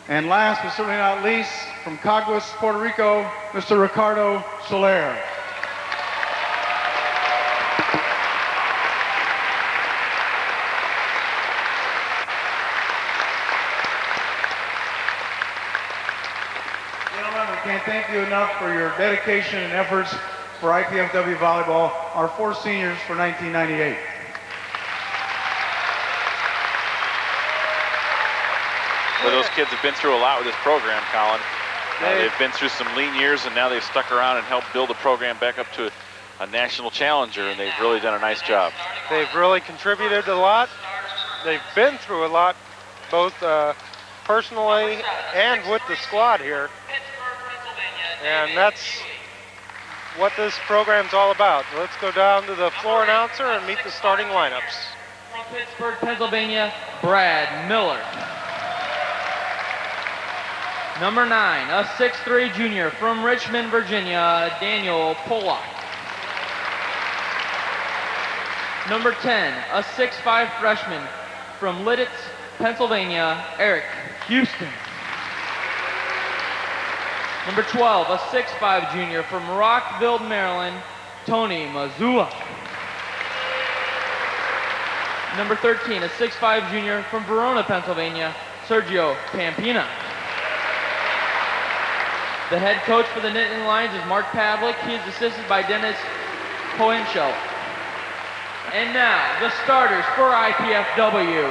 And last but certainly not least, from Caguas, Puerto Rico, Mr. Ricardo Soler. Gentlemen, we can't thank you enough for your dedication and efforts for IPFW Volleyball, our 4 seniors for 1998. Well, those kids have been through a lot with this program, Colin. They've been through some lean years, and now they've stuck around and helped build the program back up to a national challenger, and they've really done a nice job. They've really contributed a lot. They've been through a lot, both personally and with the squad here. And that's what this program's all about. Let's go down to the floor announcer and meet the starting lineups. From Pittsburgh, Pennsylvania, Brad Miller. Number 9, a 6'3" junior from Richmond, Virginia, Daniel Polak. Number 10, a 6'5" freshman from Lidditz, Pennsylvania, Eric Houston. Number 12, a 6'5" junior from Rockville, Maryland, Tony Mazzulla. Number 13, a 6'5" junior from Verona, Pennsylvania, Sergio Pampina. The head coach for the Nittany Lions is Mark Pavlik. He is assisted by Dennis Hohenschel. And now, the starters for IPFW.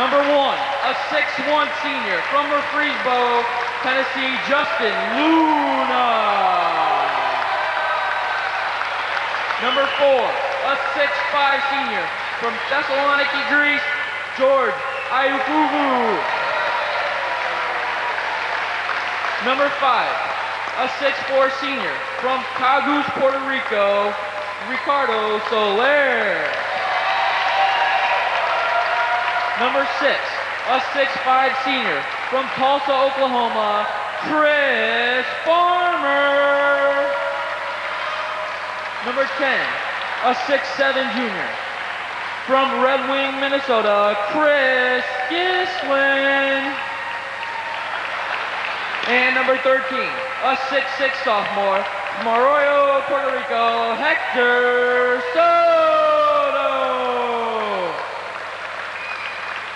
Number 1, a 6'1" senior from Murfreesboro, Tennessee, Justin Luna. Number 4, a 6'5" senior from Thessaloniki, Greece, George Ayukuvu. Number 5, a 6'4" senior from Caguas, Puerto Rico, Ricardo Soler. Number 6, a 6'5" senior from Tulsa, Oklahoma, Chris Farmer. Number 10, a 6'7" junior from Red Wing, Minnesota, Chris Gislin. And number 13, a 6'6" sophomore from Arroyo, Puerto Rico, Hector Soto.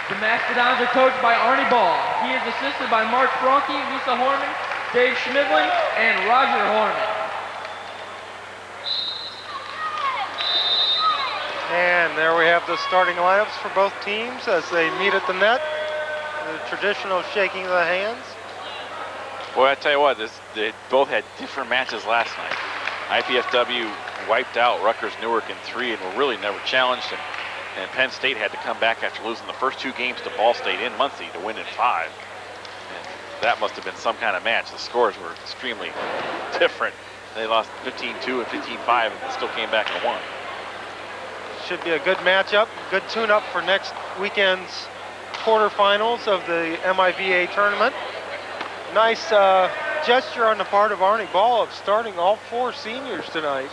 The Mastodons are coached by Arnie Ball. He is assisted by Mark Franke, Lisa Horman, Dave Schmidlin, and Roger Horman. And there we have the starting lineups for both teams as they meet at the net. The traditional shaking of the hands. Boy, I tell you what, they both had different matches last night. IPFW wiped out Rutgers Newark in 3 and were really never challenged. And Penn State had to come back after losing the first 2 games to Ball State in Muncie to win in 5. And that must have been some kind of match. The scores were extremely different. They lost 15-2 and 15-5 and still came back and won. Should be a good matchup, good tune-up for next weekend's quarterfinals of the MIVA tournament. Nice gesture on the part of Arnie Ball of starting all 4 seniors tonight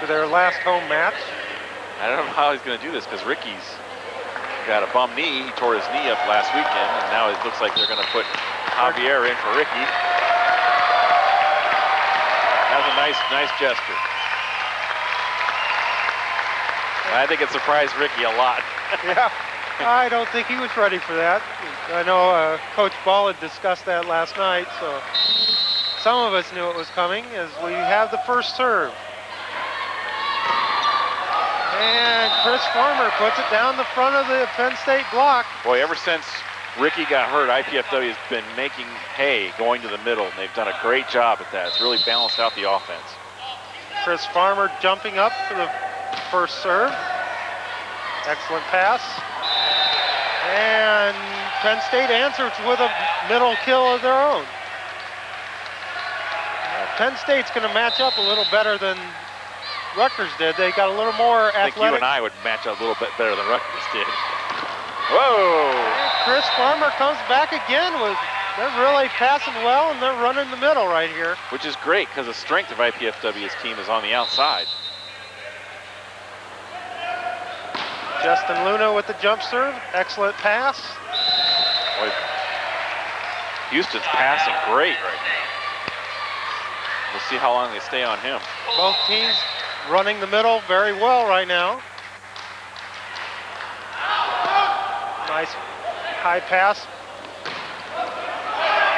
for their last home match. I don't know how he's going to do this because Ricky's got a bum knee. He tore his knee up last weekend, and now it looks like they're going to put Javier in for Ricky. That was a nice gesture. I think it surprised Ricky a lot. Yeah, I don't think he was ready for that. I know Coach Ball had discussed that last night, so some of us knew it was coming as we have the first serve. And Chris Farmer puts it down the front of the Penn State block. Boy, ever since Ricky got hurt, IPFW has been making hay going to the middle, and they've done a great job at that. It's really balanced out the offense. Chris Farmer jumping up for the first serve. Excellent pass. And Penn State answers with a middle kill of their own. Penn State's going to match up a little better than Rutgers did. They got a little more athletic. I think you and I would match up a little bit better than Rutgers did. Whoa! And Chris Farmer comes back again with, they're really passing well and they're running the middle right here. Which is great because the strength of IPFW's team is on the outside. Justin Luna with the jump serve, excellent pass. Boy, Houston's passing great right now. We'll see how long they stay on him. Both teams running the middle very well right now. Nice high pass.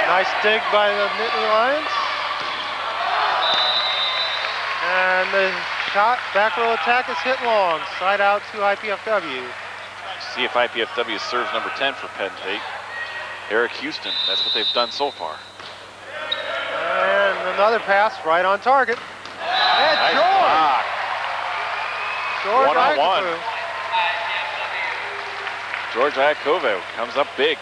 Nice dig by the Nittany Lions. And the shot, back row attack is hit long. Side out to IPFW. See if IPFW serves number 10 for Penn State. Eric Houston, that's what they've done so far. And another pass right on target. And Nice George! block. George One-on-one. Iakovu. George Iakovu comes up big.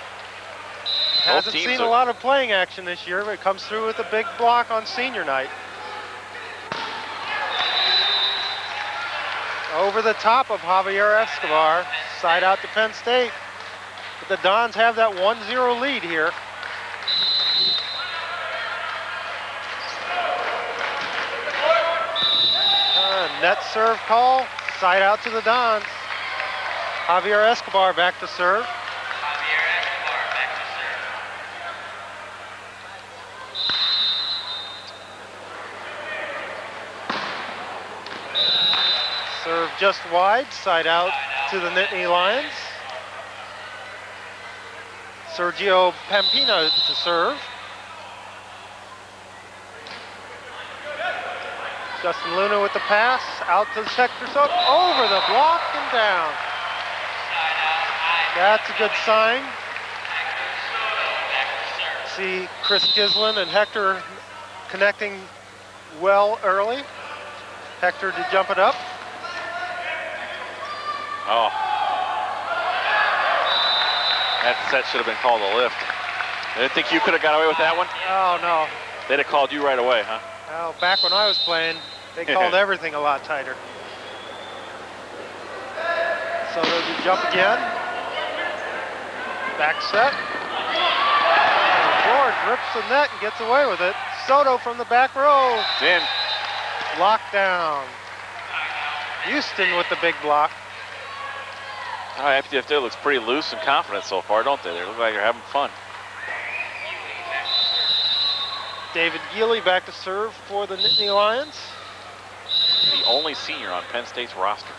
Hasn't teams seen are- a lot of playing action this year, but comes through with a big block on senior night. Over the top of Javier Escobar, side out to Penn State. But the Dons have that 1-0 lead here. Net serve call, side out to the Dons. Javier Escobar back to serve. Serve just wide, side out to the Nittany Lions. Sergio Pampina to serve. Justin Luna with the pass, out to Hector Soto, over the block and down. That's a good sign. See Chris Gislin and Hector connecting well early. Hector to jump it up. Oh. That set should have been called a lift. I didn't think you could have got away with that one? Oh no. They'd have called you right away, huh? Well, back when I was playing, they called everything a lot tighter. Soto to jump again. Back set. And George rips the net and gets away with it. Soto from the back row. It's in. Lockdown. Houston with the big block. Oh, IPFW looks pretty loose and confident so far, don't they? They look like they're having fun. David Geely back to serve for the Nittany Lions. The only senior on Penn State's roster.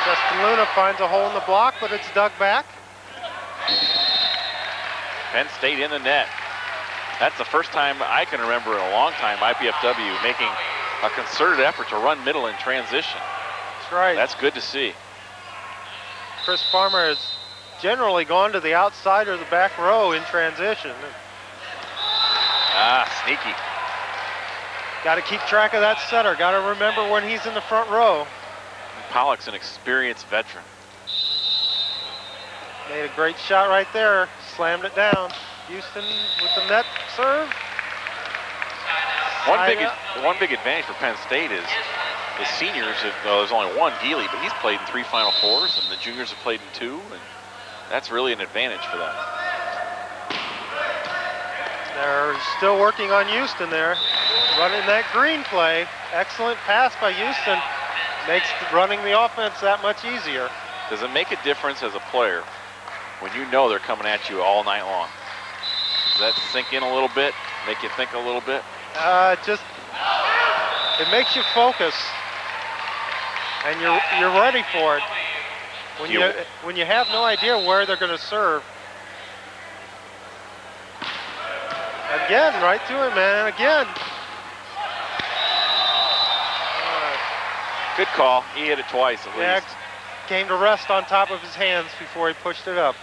Justin Luna finds a hole in the block, but it's dug back. Penn State in the net. That's the first time I can remember in a long time IPFW making a concerted effort to run middle in transition. That's right. That's good to see. Chris Farmer has generally gone to the outside or the back row in transition. Ah, sneaky. Got to keep track of that setter. Got to remember when he's in the front row. Pollock's an experienced veteran. Made a great shot right there. Slammed it down. Houston with the net serve. One big advantage for Penn State is the seniors. There's only one, Geely, but he's played in 3 Final Fours, and the juniors have played in 2, and that's really an advantage for them. They're still working on Houston there. Running that green play. Excellent pass by Houston. Makes running the offense that much easier. Does it make a difference as a player when you know they're coming at you all night long? Does that sink in a little bit? Make you think a little bit? It makes you focus, and you're ready for it. When you have no idea where they're going to serve. Again, right to him, man. Again. Good call. He hit it twice at least. Came to rest on top of his hands before he pushed it up.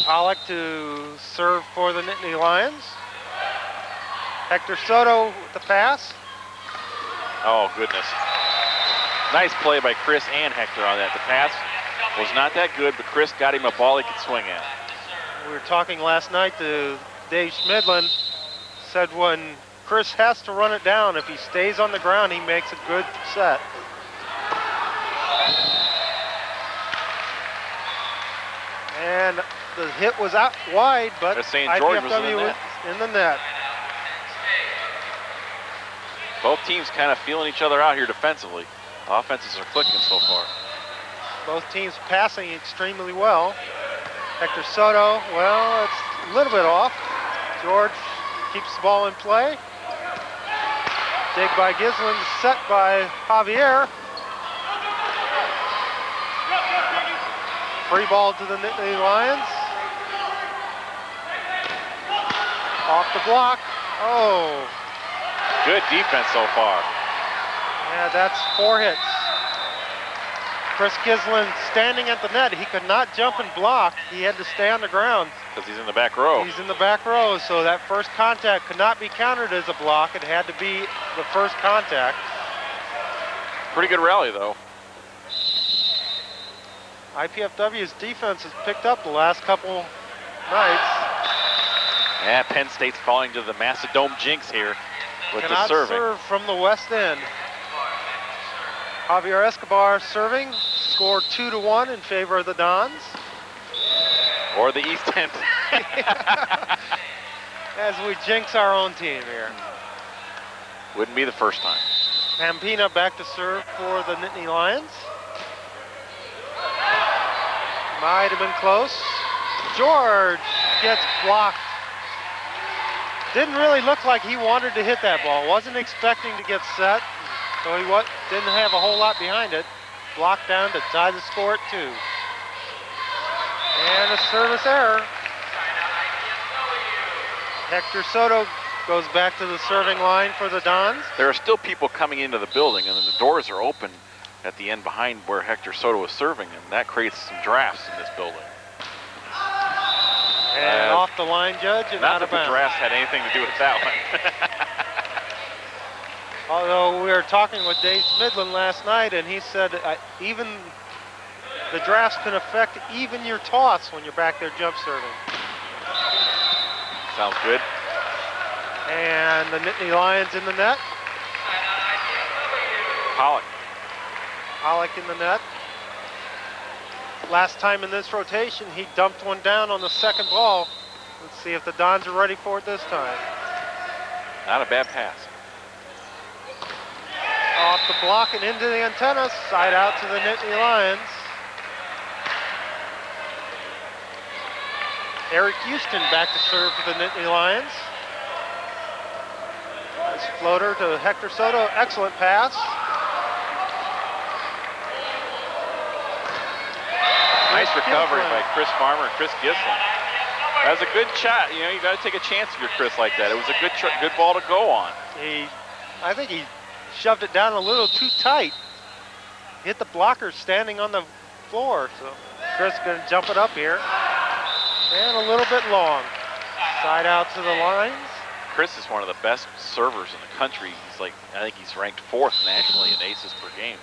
Pollock to serve for the Nittany Lions. Hector Soto with the pass. Oh, goodness. Nice play by Chris and Hector on that. The pass was not that good, but Chris got him a ball he could swing at. We were talking last night to Dave Schmidlin. Said when Chris has to run it down, if he stays on the ground, he makes a good set. And the hit was out wide, but They're saying George was in the net. in the net. Both teams kind of feeling each other out here defensively. Offenses are clicking so far. Both teams passing extremely well. Hector Soto, well, it's a little bit off. George keeps the ball in play. Dig by Gislin, set by Javier. Free ball to the Nittany Lions. Off the block. Oh. Good defense so far. Yeah, that's 4 hits. Chris Gislin standing at the net. He could not jump and block. He had to stay on the ground. Because he's in the back row. He's in the back row, so that first contact could not be counted as a block. It had to be the first contact. Pretty good rally, though. IPFW's defense has picked up the last couple nights. Yeah, Penn State's falling to the Mastodon jinx here with Cannot the serving. serve from the west end. Javier Escobar serving, scored 2-1 in favor of the Dons. Or the East End. As we jinx our own team here. Wouldn't be the first time. Pampina back to serve for the Nittany Lions. Might have been close. George gets blocked. Didn't really look like he wanted to hit that ball. Wasn't expecting to get set. So he didn't have a whole lot behind it. Blocked down to tie the score at 2. And a service error. Hector Soto goes back to the serving line for the Dons. There are still people coming into the building, and then the doors are open at the end behind where Hector Soto is serving, and that creates some drafts in this building. And off the line, Judge, and not out of that the bounds. drafts had anything to do with that one. Although we were talking with Dave Smidlin last night, and he said even the drafts can affect even your toss when you're back there jump serving. Sounds good. And the Nittany Lions in the net. Pollock. Pollock in the net. Last time in this rotation, he dumped one down on the second ball. Let's see if the Dons are ready for it this time. Not a bad pass. Off the block and into the antenna, side out to the Nittany Lions. Eric Houston back to serve for the Nittany Lions. Nice floater to Hector Soto, excellent pass. Nice recovery by Chris Farmer and Chris Gislin. That was a good shot. You know, you got to take a chance if you're Chris like that. It was a good ball to go on. I think he shoved it down a little too tight. Hit the blocker standing on the floor. So Chris going to jump it up here. And a little bit long. Side out to the lines. Chris is one of the best servers in the country. He's like, I think he's ranked 4th nationally in aces per game.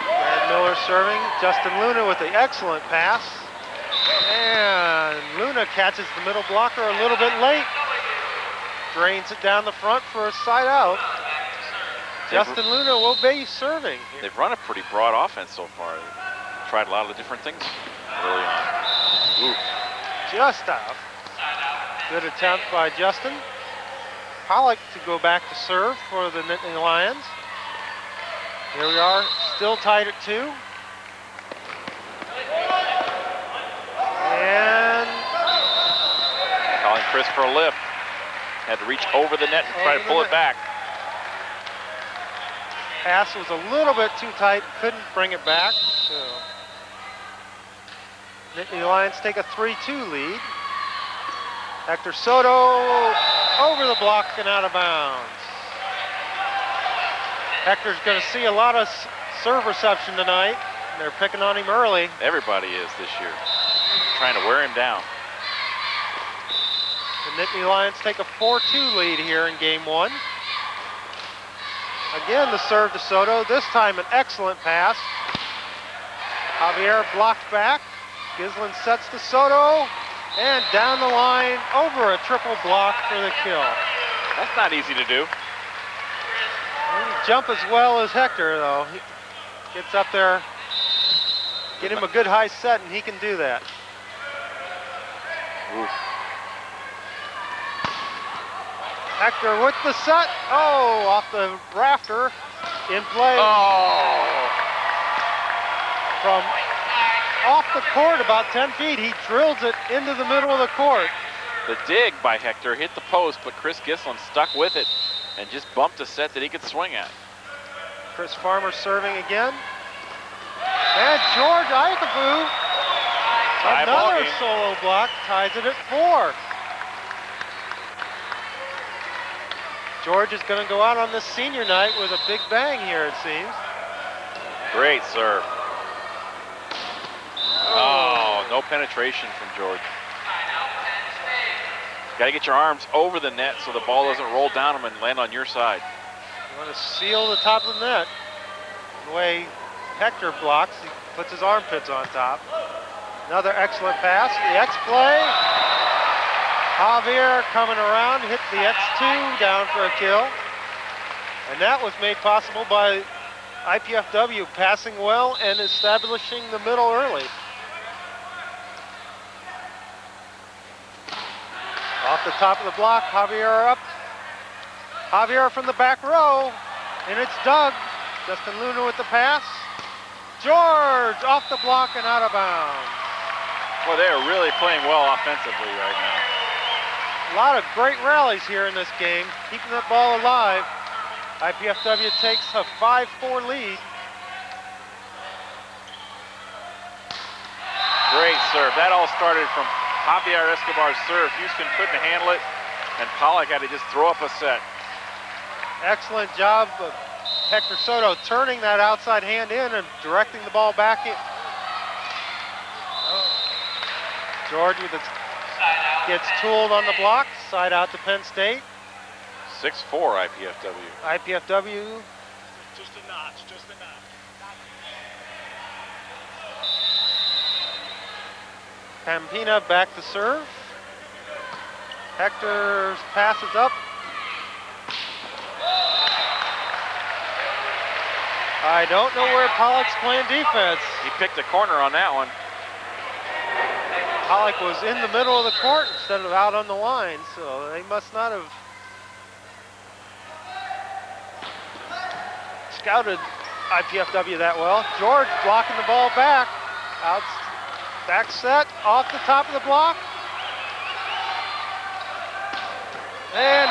Brad Miller serving. Justin Luna with the excellent pass. And Luna catches the middle blocker a little bit late. Drains it down the front for a side out. Justin Luna will be serving. They've run a pretty broad offense so far. They've tried a lot of different things early on. Ooh. Just out. Good attempt by Justin. Pollock to go back to serve for the Nittany Lions. Here we are, still tied at 2. And calling Chris for a lift. Had to reach over the net to try to pull it back. Pass was a little bit too tight, couldn't bring it back. So Nittany Lions take a 3-2 lead. Hector Soto over the block and out of bounds. Hector's going to see a lot of serve reception tonight. They're picking on him early. Everybody is this year. Trying to wear him down. The Nittany Lions take a 4-2 lead here in game 1. Again, the serve to Soto. This time an excellent pass. Javier blocked back. Gislin sets to Soto. And down the line, over a triple block for the kill. That's not easy to do. He didn't jump as well as Hector, though. He gets up there, get him a good high set, and he can do that. Ooh. Hector with the set. Oh, off the rafter. In play. Oh! From off the court about 10 feet. He drills it into the middle of the court. The dig by Hector hit the post, but Chris Gislin stuck with it and just bumped a set that he could swing at. Chris Farmer serving again. And George Ikavu, another solo block, ties it at 4. George is going to go out on this senior night with a big bang here, it seems. Great serve. Oh, no penetration from George. Got to get your arms over the net so the ball doesn't roll down them and land on your side. You want to seal the top of the net. The way Hector blocks, he puts his armpits on top. Another excellent pass. The X-play. Javier coming around, hit the X2 down for a kill. And that was made possible by IPFW passing well and establishing the middle early. Off the top of the block, Javier up. Javier from the back row, and it's Doug. Justin Luna with the pass. George off the block and out of bounds. Well, they are really playing well offensively right now. A lot of great rallies here in this game, keeping that ball alive. IPFW takes a 5-4 lead. Great serve. That all started from Javier Escobar's serve. Houston couldn't handle it, and Pollock had to just throw up a set. Excellent job of Hector Soto turning that outside hand in and directing the ball back in. George with it gets tooled on the block, side out to Penn State. 6-4 IPFW. IPFW. Just a notch, just a notch. Pampina back to serve. Hector's pass is up. I don't know where Pollock's playing defense. He picked a corner on that one. Pollock was in the middle of the court instead of out on the line, so they must not have scouted IPFW that well. George blocking the ball back. Out, back set, off the top of the block. And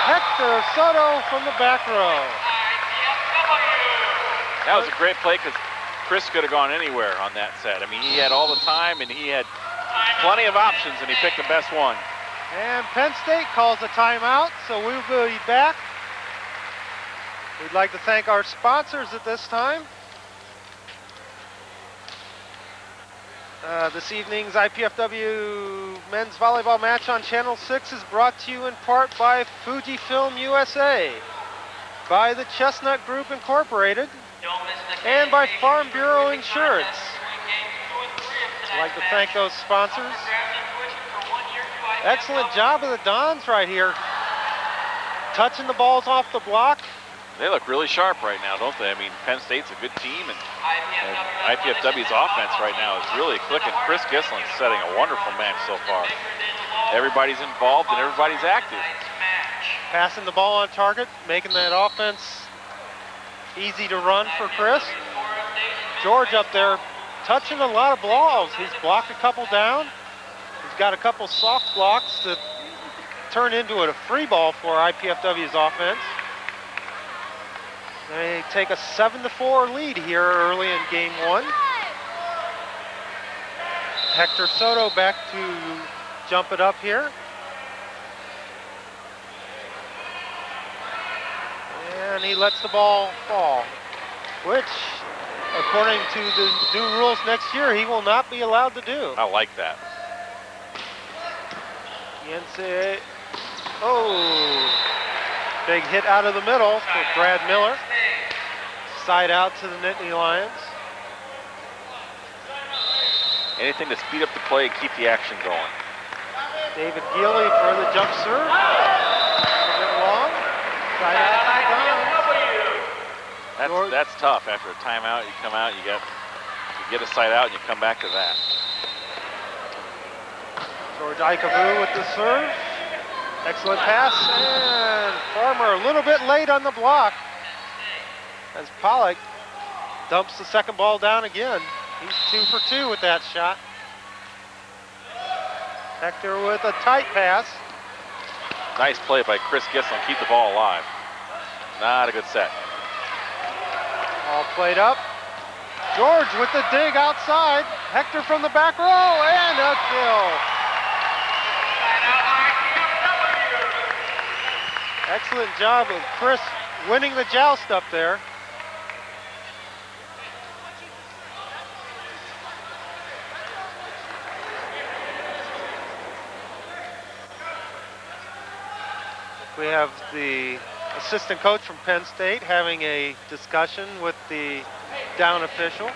Hector Soto from the back row. That was a great play because Chris could have gone anywhere on that set. I mean, he had all the time and he had plenty of options and he picked the best one. And Penn State calls a timeout, so we will be back. We'd like to thank our sponsors at this time. This evening's IPFW men's volleyball match on Channel 6 is brought to you in part by Fujifilm USA, by the Chestnut Group Incorporated, and by Farm Bureau Insurance. I'd like to thank those sponsors. Excellent job of the Dons right here. Touching the balls off the block. They look really sharp right now, don't they? I mean, Penn State's a good team, and IPFW's offense right now is really clicking. Chris Gislin's setting a wonderful match so far. Everybody's involved and everybody's active. Passing the ball on target, making that offense easy to run for Chris. George up there touching a lot of balls. He's blocked a couple down. He's got a couple soft blocks that turn into a free ball for IPFW's offense. They take a 7-4 lead here early in game one. Hector Soto back to jump it up here. And he lets the ball fall, which, according to the new rules next year, he will not be allowed to do. I like that. Yense, oh, big hit out of the middle for Brad Miller. Side out to the Nittany Lions. Anything to speed up the play and keep the action going. David Geely for the jump serve. A bit long. Side out to the Dons. That's tough. After a timeout, you come out, you get a side out, and you come back to that. George Ikavu with the serve. Excellent pass, and Farmer a little bit late on the block as Pollock dumps the second ball down again. He's 2 for 2 with that shot. Hector with a tight pass. Nice play by Chris Gissel, keep the ball alive. Not a good set. All played up. George with the dig outside. Hector from the back row, and a kill. Excellent job of Chris winning the joust up there. We have the assistant coach from Penn State having a discussion with the down official.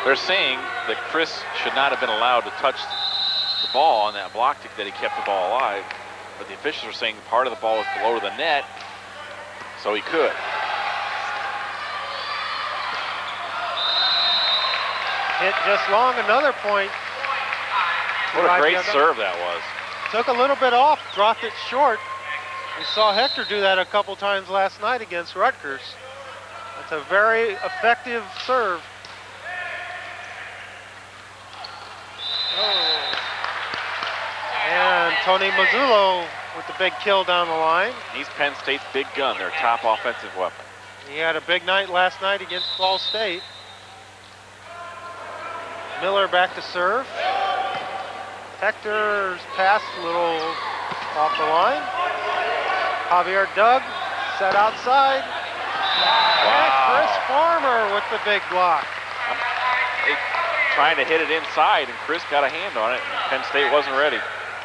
They're saying that Chris should not have been allowed to touch the ball on that block that he kept the ball alive, but the officials are saying part of the ball was below the net, so he could. Hit just long, another point. What a great serve that was. Took a little bit off, dropped it short. We saw Hector do that a couple times last night against Rutgers. That's a very effective serve. Oh. And Tony Mazzullo with the big kill down the line. He's Penn State's big gun, their top offensive weapon. He had a big night last night against Ball State. Miller back to serve. Hector's pass a little off the line. Javier Doug set outside. Wow. And Chris Farmer with the big block. Trying to hit it inside, and Chris got a hand on it, and Penn State wasn't ready.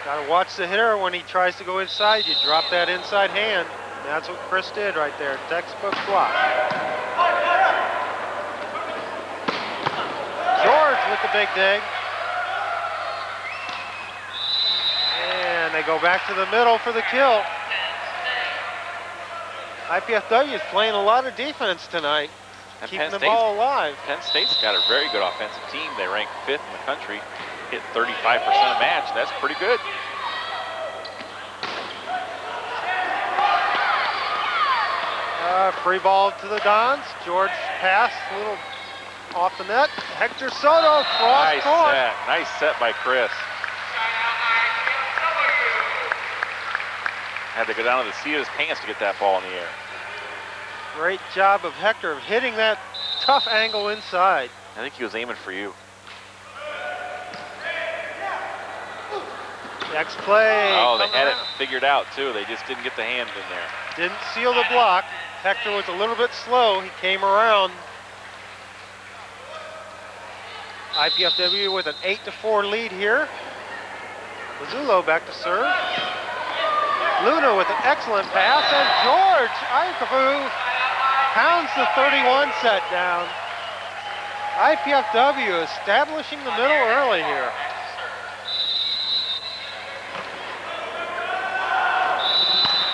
Got to watch the hitter when he tries to go inside. You drop that inside hand. And that's what Chris did right there. Textbook block. George with the big dig. And they go back to the middle for the kill. IPFW is playing a lot of defense tonight, And keeping Penn the ball alive. Penn State's got a very good offensive team. They rank 5th in the country, hit 35% a match. That's pretty good. Free ball to the Dons. George pass, a little off the net. Hector Soto cross Nice court. set. Nice set by Chris. Had to go down to the seat of his pants to get that ball in the air. Great job of Hector of hitting that tough angle inside. I think he was aiming for you. Next play. Oh, they coming had it out. figured out too. They just didn't get the hand in there. Didn't seal the block. Hector was a little bit slow. He came around. IPFW with an 8-4 lead here. Mazzullo back to serve. Luna with an excellent pass, and George Ikafu pounds the 31 set down. IPFW establishing the middle early here.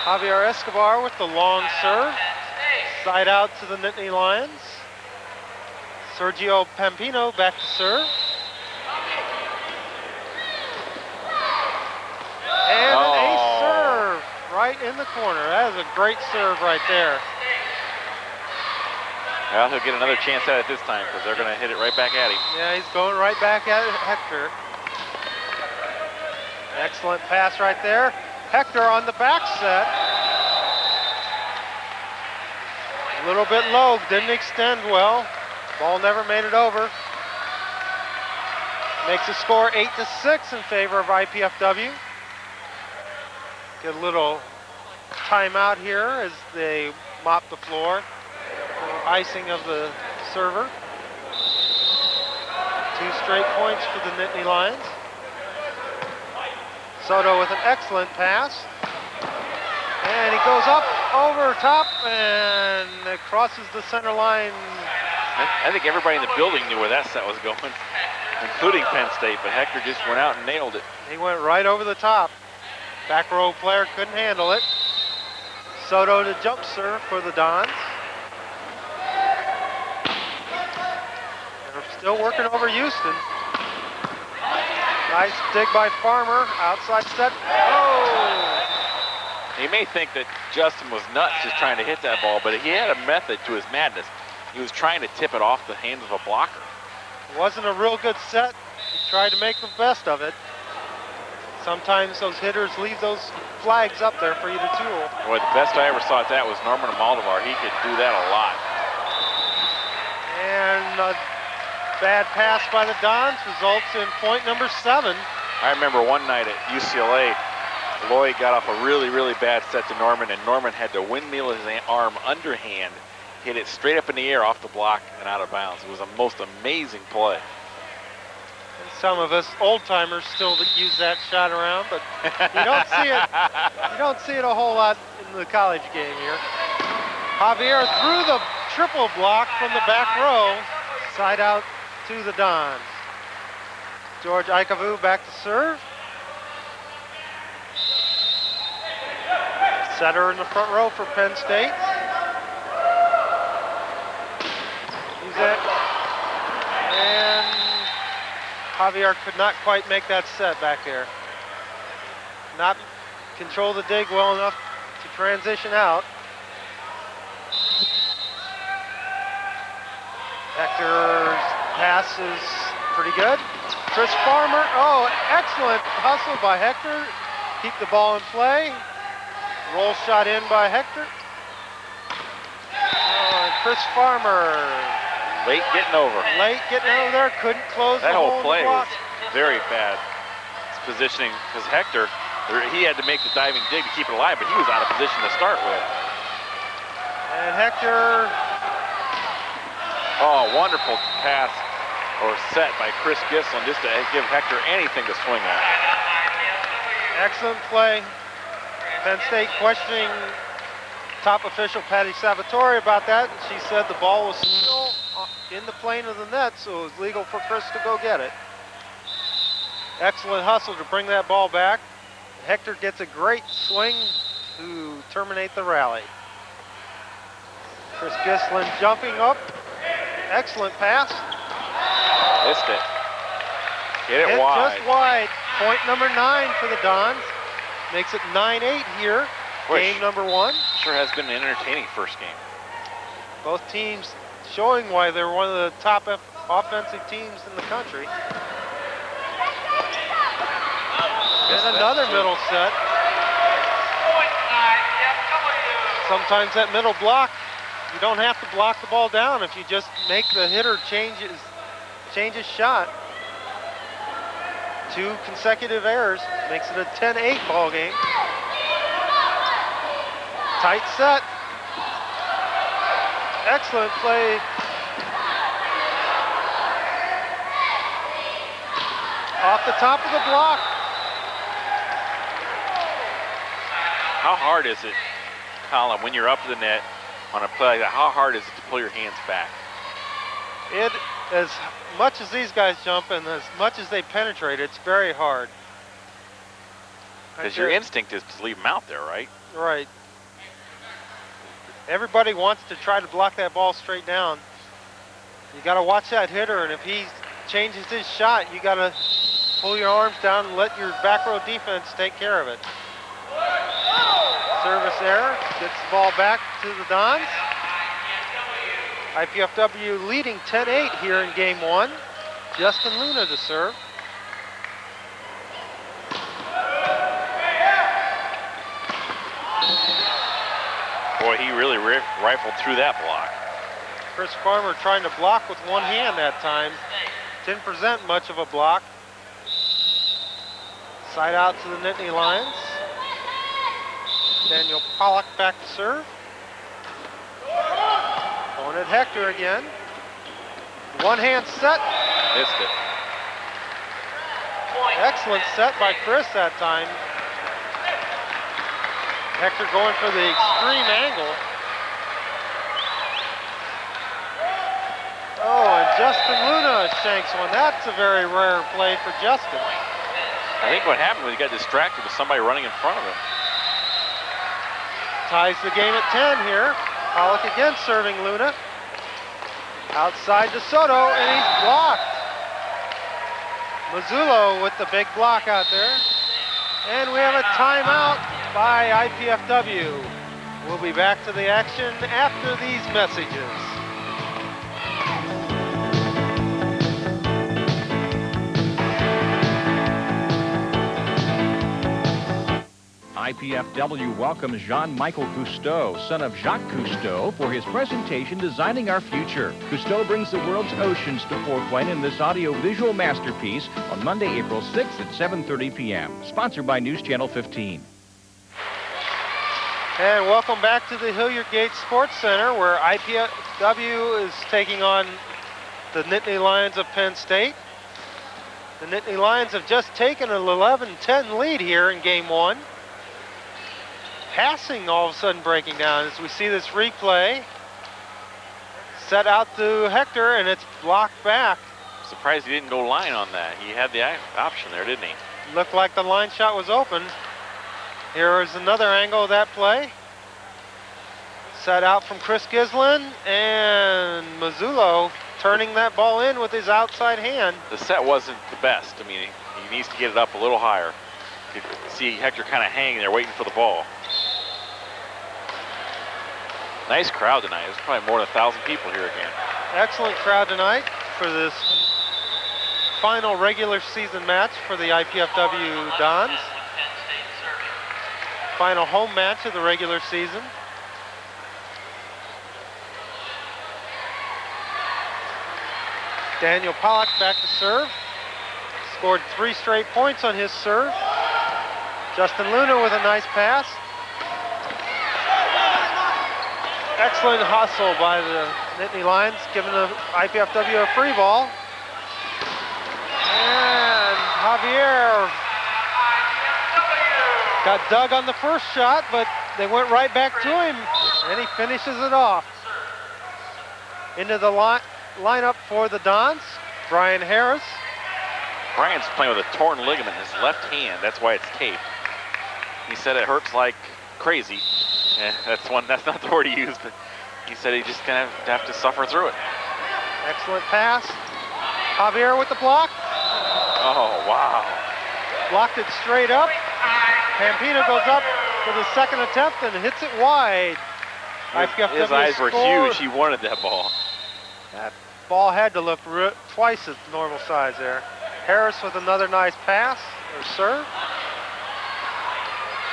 Javier Escobar with the long serve. Side out to the Nittany Lions. Sergio Pampino back to serve. And an ace serve right in the corner. That is a great serve right there. Well, he'll get another chance at it this time because they're going to hit it right back at him. Yeah, he's going right back at Hector. Excellent pass right there. Hector on the back set. A little bit low, didn't extend well. Ball never made it over. Makes the score 8-6 in favor of IPFW. Get a little timeout here as they mop the floor for icing of the server. 2 straight points for the Nittany Lions. Soto with an excellent pass. And he goes up over top and it crosses the center line. I think everybody in the building knew where that set was going, including Penn State, but Hector just went out and nailed it. He went right over the top. Back row player couldn't handle it. Soto to jump serve for the Dons. They're still working over Houston. Nice dig by Farmer. Outside set. Oh! You may think that Justin was nuts just trying to hit that ball, but he had a method to his madness. He was trying to tip it off the hands of a blocker. It wasn't a real good set. He tried to make the best of it. Sometimes those hitters leave those flags up there for you to tool. Boy, the best I ever saw at that was Norman Amaldivar. He could do that a lot. And a bad pass by the Dons results in point number 7. I remember one night at UCLA, Lloyd got off a really, really bad set to Norman, and Norman had to windmill his arm underhand, hit it straight up in the air off the block and out of bounds. It was a most amazing play. And some of us old-timers still use that shot around, but you don't see it. You don't see it a whole lot in the college game here. Javier threw the triple block from the back row, side out to the Dons. George Ikavu back to serve. Setter in the front row for Penn State. He's it. And Javier could not quite make that set back there. Not control the dig well enough to transition out. Hector's pass is pretty good. Chris Farmer, oh, excellent hustle by Hector. Keep the ball in play. Roll shot in by Hector. Oh, and Chris Farmer. Late getting over. Late getting over there, couldn't close That the whole hole in play the block. was very bad. His positioning, because Hector, he had to make the diving dig to keep it alive, but he was out of position to start with. And Hector. Oh, wonderful pass or set by Chris Gislin just to give Hector anything to swing at. Excellent play. Penn State questioning top official Patty Salvatore about that. And she said the ball was still in the plane of the net, so it was legal for Chris to go get it. Excellent hustle to bring that ball back. Hector gets a great swing to terminate the rally. Chris Gislin jumping up. Excellent pass. Missed it. Hit it Hit wide. just wide. Point number 9 for the Dons. Makes it 9-8 here. Boy, Game number 1. Sure has been an entertaining first game. Both teams showing why they're one of the top offensive teams in the country. And another middle set. Sometimes that middle block, you don't have to block the ball down if you just make the hitter change his shot. 2 consecutive errors makes it a 10-8 ball game. Tight set. Excellent play. Off the top of the block. How hard is it, Colin, when you're up to the net on a play like that, how hard is it to pull your hands back? It, as much as these guys jump and as much as they penetrate, it's very hard. Because your instinct is to leave them out there, right? Right. Everybody wants to try to block that ball straight down. You got to watch that hitter, and if he changes his shot, you got to pull your arms down and let your back row defense take care of it. Service error, gets the ball back to the Dons. IPFW leading 10-8 here in game 1. Justin Luna to serve. Boy, he really rifled through that block. Chris Farmer trying to block with one hand that time. Didn't present much of a block. Side out to the Nittany Lions. Daniel Pollock back to serve. Going at Hector again. One hand set. Missed it. Excellent set by Chris that time. Hector going for the extreme angle. Oh, and Justin Luna shanks one. That's a very rare play for Justin. I think what happened was he got distracted with somebody running in front of him. Ties the game at 10 here. Pollock again serving Luna. Outside to Soto, and he's blocked. Mazzullo with the big block out there. And we have a timeout by IPFW. We'll be back to the action after these messages. IPFW welcomes Jean-Michel Cousteau, son of Jacques Cousteau, for his presentation, Designing Our Future. Cousteau brings the world's oceans to Fort Wayne in this audio-visual masterpiece on Monday, April 6th at 7:30 p.m. Sponsored by News Channel 15. And welcome back to the Hilliard Gate Sports Center, where IPFW is taking on the Nittany Lions of Penn State. The Nittany Lions have just taken an 11-10 lead here in game one. Passing all of a sudden breaking down as we see this replay. Set out to Hector, and it's blocked back. Surprised he didn't go line on that. He had the option there, didn't he? Looked like the line shot was open. Here is another angle of that play. Set out from Chris Gislin, and Mazzullo turning that ball in with his outside hand. The set wasn't the best. I mean, he needs to get it up a little higher. You can see Hector kind of hanging there waiting for the ball. Nice crowd tonight. There's probably more than 1,000 people here again. Excellent crowd tonight for this final regular season match for the IPFW Dons. Final home match of the regular season. Daniel Pollock back to serve. Scored 3 straight points on his serve. Justin Luna with a nice pass. Excellent hustle by the Nittany Lions, giving the IPFW a free ball. And Javier got dug on the first shot, but they went right back to him, and he finishes it off. Into the lineup for the Dons, Brian Harris. Brian's playing with a torn ligament in his left hand. That's why it's taped. He said it hurts like crazy. That's not the word he used, but he said he's just gonna have to suffer through it. Excellent pass. Javier with the block. Oh, wow. Blocked it straight up. Pampino goes up for the second attempt and hits it wide. His eyes were huge. He wanted that ball. That ball had to look twice its normal size there. Harris with another nice pass or serve.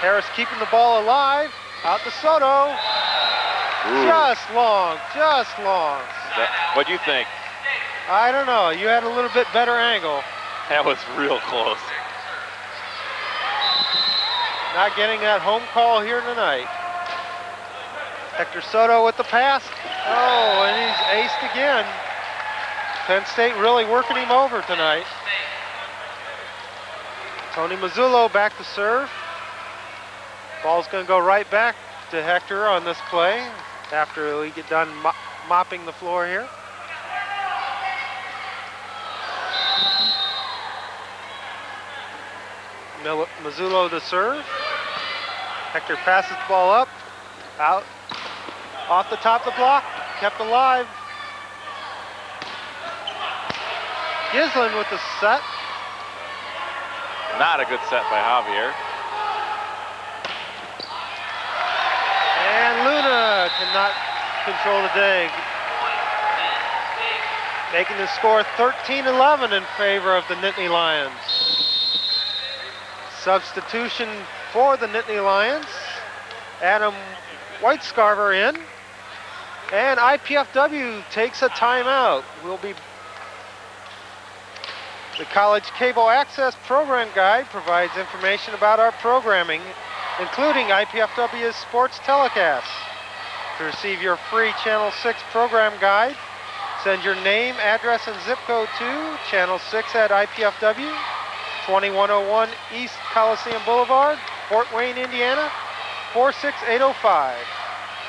Harris keeping the ball alive. Out to Soto. Ooh. Just long. What do you think? I don't know. You had a little bit better angle. That was real close. Not getting that home call here tonight. Hector Soto with the pass. Oh, and he's aced again. Penn State really working him over tonight. Tony Mazzullo back to serve. Ball's going to go right back to Hector on this play after we get done mopping the floor here. Mazzullo to serve. Hector passes the ball up, out, off the top of the block, kept alive. Gislin with the set. Not a good set by Javier. And Luna cannot control the dig. Making the score 13-11 in favor of the Nittany Lions. Substitution for the Nittany Lions. Adam Whitescarver in. And IPFW takes a timeout. The College Cable Access Program Guide provides information about our programming, including IPFW's sports telecasts. To receive your free Channel 6 program guide, send your name, address, and zip code to Channel 6 at IPFW, 2101 East Coliseum Boulevard, Fort Wayne, Indiana, 46805.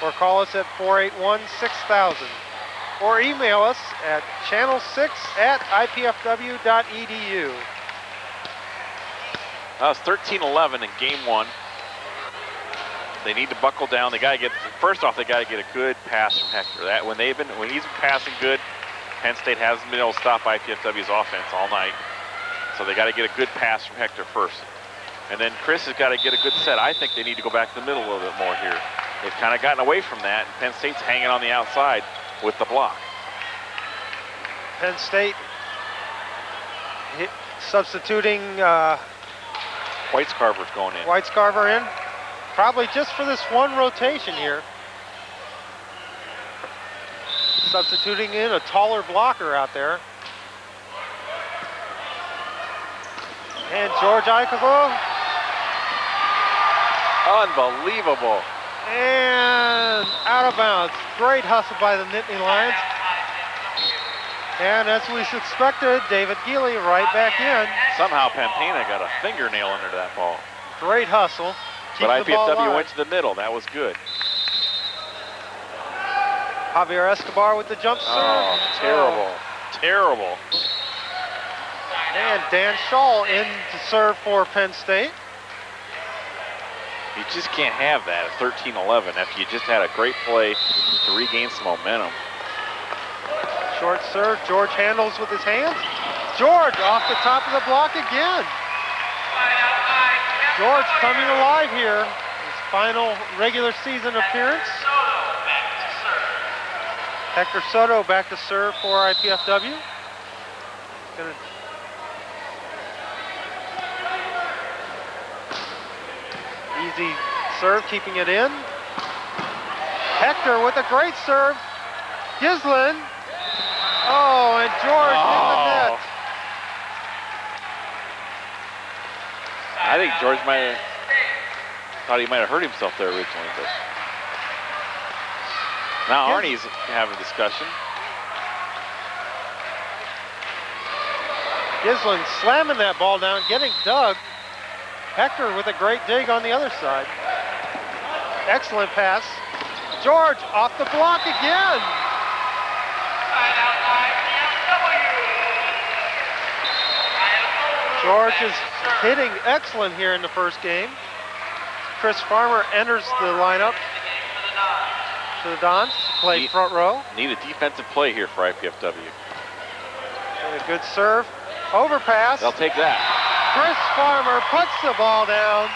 Or call us at 481-6000. Or email us at channel6@ipfw.edu. That was 13-11 in game one. They need to buckle down. They got to first off, they got to get a good pass from Hector. When he's been passing good, Penn State hasn't been able to stop IPFW's offense all night. So they got to get a good pass from Hector first. And then Chris has got to get a good set. I think they need to go back to the middle a little bit more here. They've kind of gotten away from that, and Penn State's hanging on the outside with the block. Penn State substituting Whitescarver's going in. Whitescarver in, probably just for this one rotation here. Substituting in a taller blocker out there. And George Eichel. Unbelievable. And out of bounds. Great hustle by the Nittany Lions. And as we suspected, David Geely right back in. Somehow Pampina got a fingernail under that ball. Great hustle. But Keep the ball IPFW alive. went to the middle. That was good. Javier Escobar with the jump serve. Oh, terrible. Terrible. And Dan Shaw in to serve for Penn State. You just can't have that at 13-11 after you just had a great play to regain some momentum. Short serve, George handles with his hands. George off the top of the block again. George coming alive here. His final regular season appearance. Hector Soto back to serve for IPFW. Easy serve, keeping it in. Hector with a great serve. Gislin. Oh, and George in the net. I think George thought he might have hurt himself there originally, but now Arnie's having a discussion. Gislin slamming that ball down, getting dug. Hector with a great dig on the other side. Excellent pass. George off the block again. George is hitting excellent here in the first game. Chris Farmer enters the lineup for the Dons to play front row. Need a defensive play here for IPFW. And a good serve. Overpass. They'll take that. Chris Farmer puts the ball down.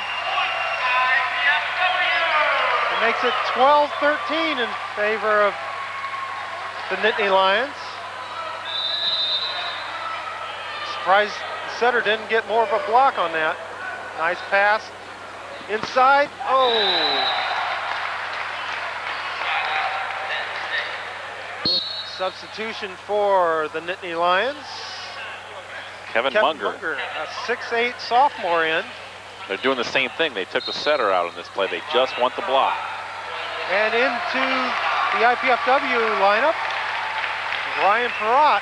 It makes it 12-13 in favor of the Nittany Lions. Surprised the setter didn't get more of a block on that. Nice pass. Inside. Oh. Substitution for the Nittany Lions. Kevin Munger. A 6'8" sophomore in. They're doing the same thing. They took the setter out in this play. They just want the block. And into the IPFW lineup, Ryan Perrott,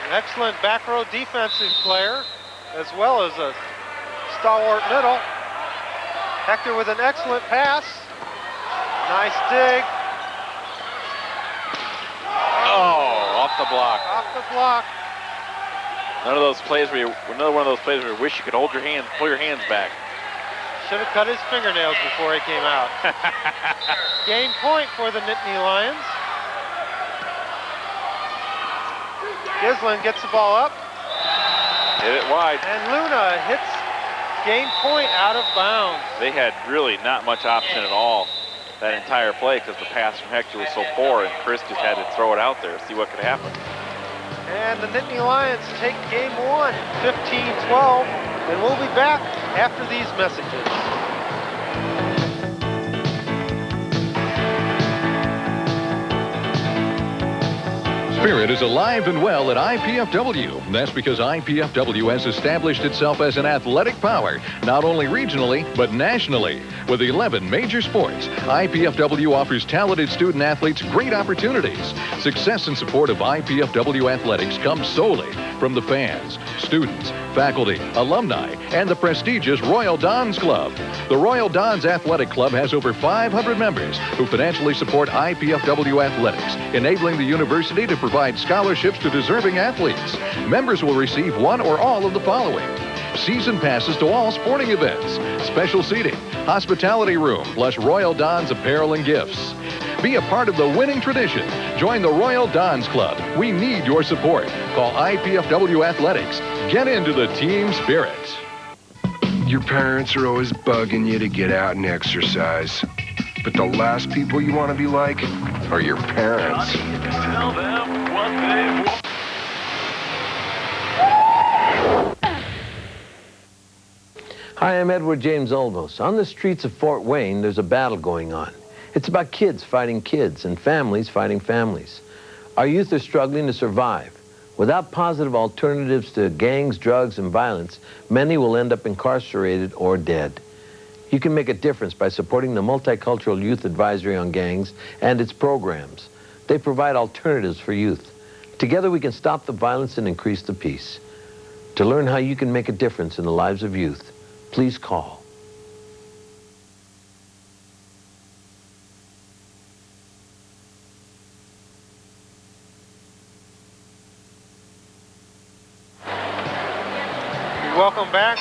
an excellent back row defensive player, as well as a stalwart middle. Hector with an excellent pass. Nice dig. Oh, off the block. Off the block. Another one of those plays where you wish you could hold your hand, pull your hands back. Should have cut his fingernails before he came out. Game point for the Nittany Lions. Gislin gets the ball up. Hit it wide. And Luna hits game point out of bounds. They had really not much option at all that entire play because the pass from Hector was so poor, and Chris just had to throw it out there, see what could happen. And the Nittany Lions take game one, 15-12, and we'll be back after these messages. Spirit is alive and well at IPFW. That's because IPFW has established itself as an athletic power, not only regionally, but nationally. With 11 major sports, IPFW offers talented student athletes great opportunities. Success and support of IPFW athletics comes solely from the fans, students, faculty, alumni, and the prestigious Royal Dons Club. The Royal Dons Athletic Club has over 500 members who financially support IPFW athletics, enabling the university to provide scholarships to deserving athletes. Members will receive one or all of the following: season passes to all sporting events, special seating, hospitality room, plus Royal Dons apparel and gifts. Be a part of the winning tradition. Join the Royal Dons Club. We need your support. Call IPFW Athletics. Get into the team spirit. Your parents are always bugging you to get out and exercise. But the last people you want to be like are your parents. Tell them what they want. Hi, I'm Edward James Olmos. On the streets of Fort Wayne, there's a battle going on. It's about kids fighting kids and families fighting families. Our youth are struggling to survive. Without positive alternatives to gangs, drugs, and violence, many will end up incarcerated or dead. You can make a difference by supporting the Multicultural Youth Advisory on Gangs and its programs. They provide alternatives for youth. Together we can stop the violence and increase the peace. To learn how you can make a difference in the lives of youth, please call. Welcome back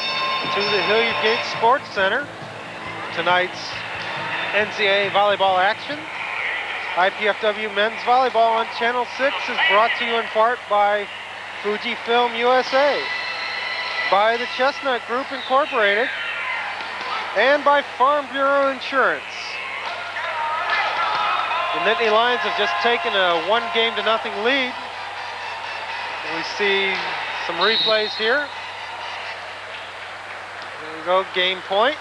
to the Hilliard Gates Sports Center. Tonight's NCAA volleyball action. IPFW Men's Volleyball on Channel 6 is brought to you in part by Fujifilm USA, by the Chestnut Group Incorporated, and by Farm Bureau Insurance. The Nittany Lions have just taken a 1-0 lead. We see some replays here. There we go, game point.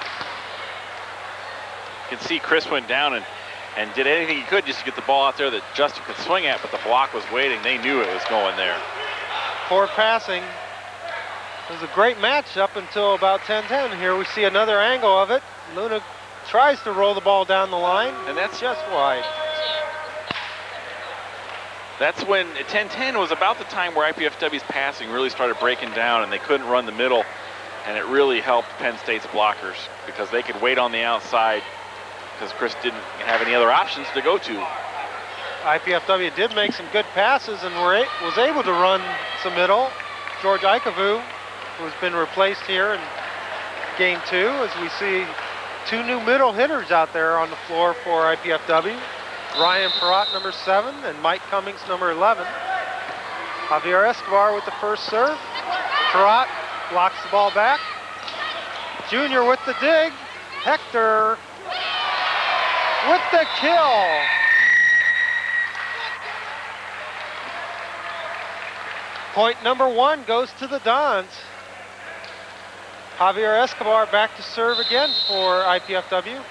You can see Chris went down and did anything he could just to get the ball out there that Justin could swing at, but the block was waiting. They knew it was going there. Poor passing. It was a great match up until about 10-10. Here we see another angle of it. Luna tries to roll the ball down the line, and that's just wide. That's when 10-10 was about the time where IPFW's passing really started breaking down and they couldn't run the middle, and it really helped Penn State's blockers because they could wait on the outside because Chris didn't have any other options to go to. IPFW did make some good passes and was able to run some middle. George Ikavu, who's been replaced here in game 2, as we see 2 new middle hitters out there on the floor for IPFW. Ryan Perrott, number 7, and Mike Cummings, number 11. Javier Escobar with the first serve. Perrott blocks the ball back. Junior with the dig. Hector with the kill. Point number 1 goes to the Dons. Javier Escobar back to serve again for IPFW.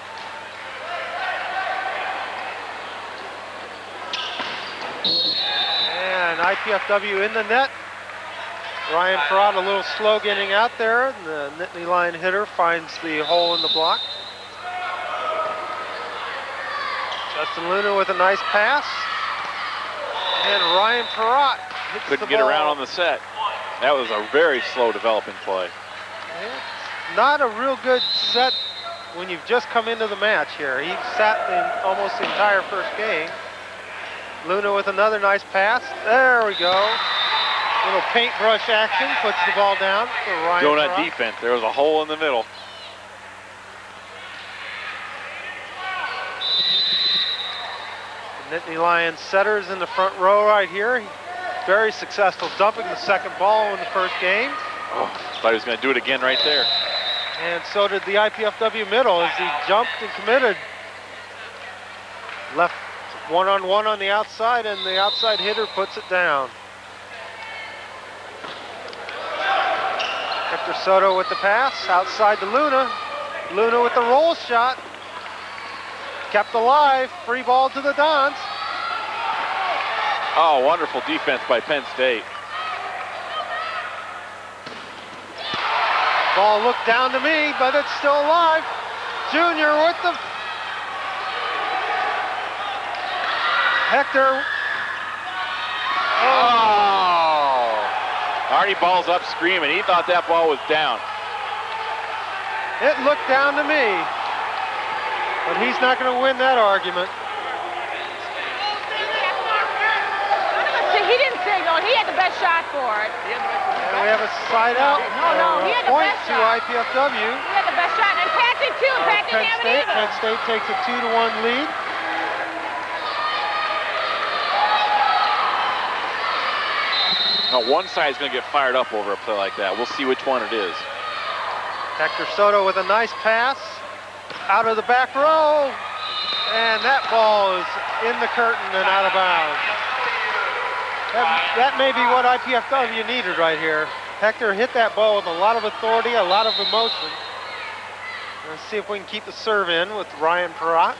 And IPFW in the net. Ryan Perrott a little slow getting out there, and the Nittany Lion hitter finds the hole in the block. Justin Luna with a nice pass. And Ryan Perrott hits Couldn't the get ball. around on the set. That was a very slow developing play. It's not a real good set when you've just come into the match here. He sat in almost the entire first game. Luna with another nice pass. There we go. Little paintbrush action, puts the ball down for Ryan Donut Perrott. defense. There was a hole in the middle. The Nittany Lions setters in the front row right here. Very successful dumping the second ball in the first game. Oh, thought he was going to do it again right there. And so did the IPFW middle as he jumped and committed. Left one-on-one on the outside, and the outside hitter puts it down. Hector Soto with the pass, outside to Luna. Luna with the roll shot. Kept alive, free ball to the Dons. Oh, wonderful defense by Penn State. Ball looked down to me, but it's still alive. Junior with the... Hector. Oh! Artie balls up screaming. He thought that ball was down. It looked down to me, but he's not going to win that argument. He didn't signal. He had the best shot for it. And we have a side out. No, he had the Point best to shot. IPFW. He had the best shot. And Pat did too. Pat didn't have it either. Penn State takes a 2-1 lead. Now, one side's going to get fired up over a play like that. We'll see which one it is. Hector Soto with a nice pass out of the back row. And that ball is in the curtain and out of bounds. That may be what IPFW needed right here. Hector hit that ball with a lot of authority, a lot of emotion. Let's see if we can keep the serve in with Ryan Perrott.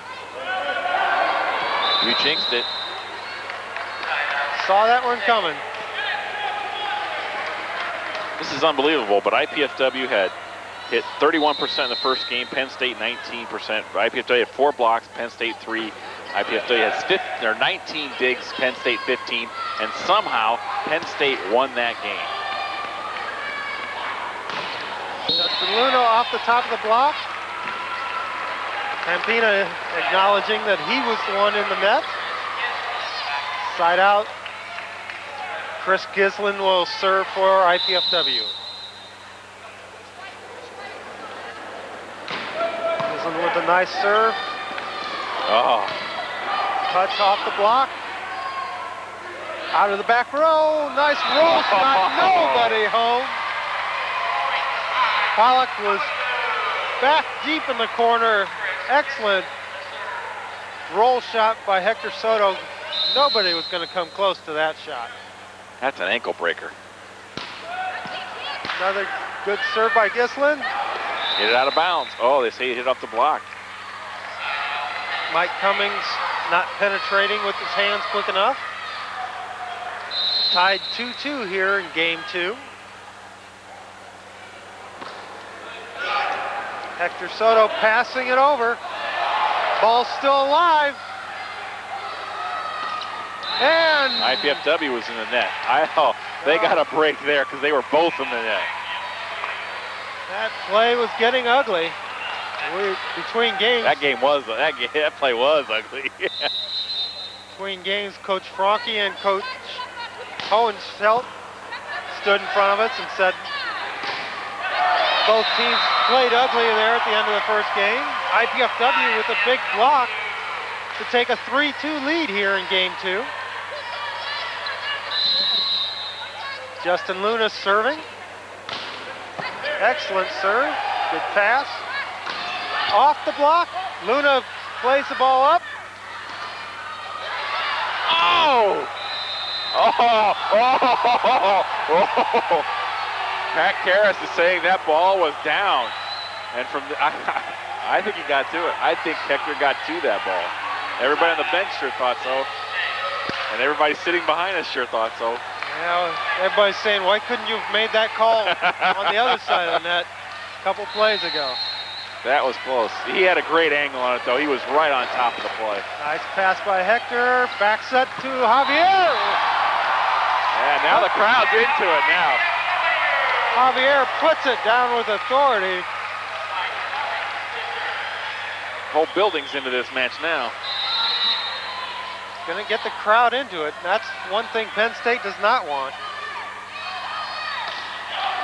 You jinxed it. Saw that one coming. This is unbelievable, but IPFW had hit 31% in the first game, Penn State 19%. IPFW had 4 blocks, Penn State 3. IPFW has 19 digs, Penn State 15, and somehow Penn State won that game. Justin Luna off the top of the block. Campina acknowledging that he was the one in the net. Side out. Chris Gislin will serve for IPFW. Gislin with a nice serve. Oh. Touch off the block. Out of the back row. Nice roll shot. Nobody home. Pollock was back deep in the corner. Excellent roll shot by Hector Soto. Nobody was going to come close to that shot. That's an ankle breaker. Another good serve by Gislin. Hit it out of bounds. Oh, they say he hit off the block. Mike Cummings not penetrating with his hands quick enough. Tied 2-2 here in game 2. Hector Soto passing it over. Ball still alive. And IPFW was in the net. They got a break there because they were both in the net. that play was getting ugly. Between games. That play was ugly. Between games, Coach Franke and Coach Hohenschelt stood in front of us and said both teams played ugly there at the end of the first game. IPFW with a big block to take a 3-2 lead here in game 2. Justin Luna serving. Excellent serve. Good pass. Off the block. Luna plays the ball up. Oh! Oh! Pat Karras is saying that ball was down. And I think he got to it. I think Hector got to that ball. Everybody on the bench sure thought so. And everybody sitting behind us sure thought so. Yeah, everybody's saying, why couldn't you have made that call on the other side of the net a couple plays ago? That was close. He had a great angle on it, though. He was right on top of the play. Nice pass by Hector. Back set to Javier. And now the crowd's into it now. Javier puts it down with authority. Whole building's into this match now. Gonna get the crowd into it. That's one thing Penn State does not want.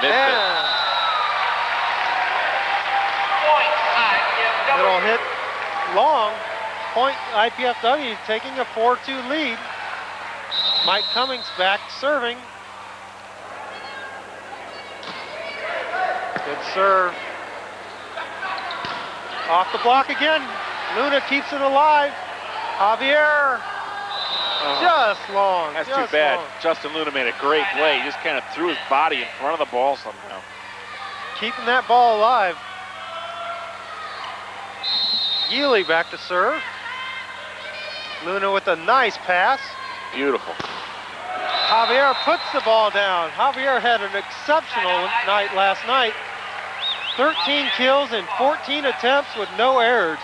Missed it. It'll hit long. Point IPFW taking a 4-2 lead. Mike Cummings back serving. Good serve. Off the block again. Luna keeps it alive. Javier. Just long. That's just too bad. long. Justin Luna made a great play. He just kind of threw his body in front of the ball somehow. Keeping that ball alive. Yealy back to serve. Luna with a nice pass. Beautiful. Javier puts the ball down. Javier had an exceptional night last night. 13 kills in 14 attempts with no errors.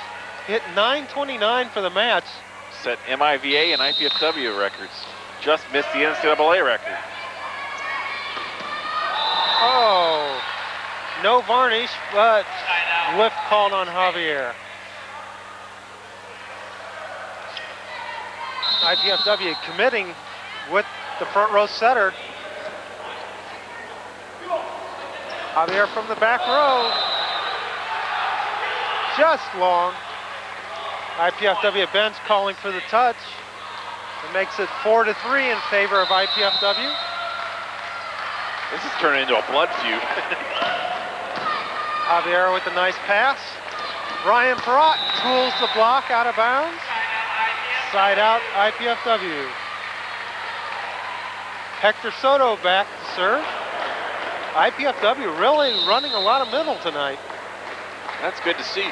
Hit .929 for the match. Set MIVA and IPFW records. Just missed the NCAA record. Oh, no varnish, but lift called on Javier. IPFW committing with the front row setter. Javier from the back row. Just long. IPFW bench calling for the touch. It makes it 4-3 in favor of IPFW. This is turning into a blood feud. Javier with a nice pass. Ryan Perrott tools the block out of bounds. Side out IPFW. Hector Soto back to serve. IPFW really running a lot of middle tonight. That's good to see.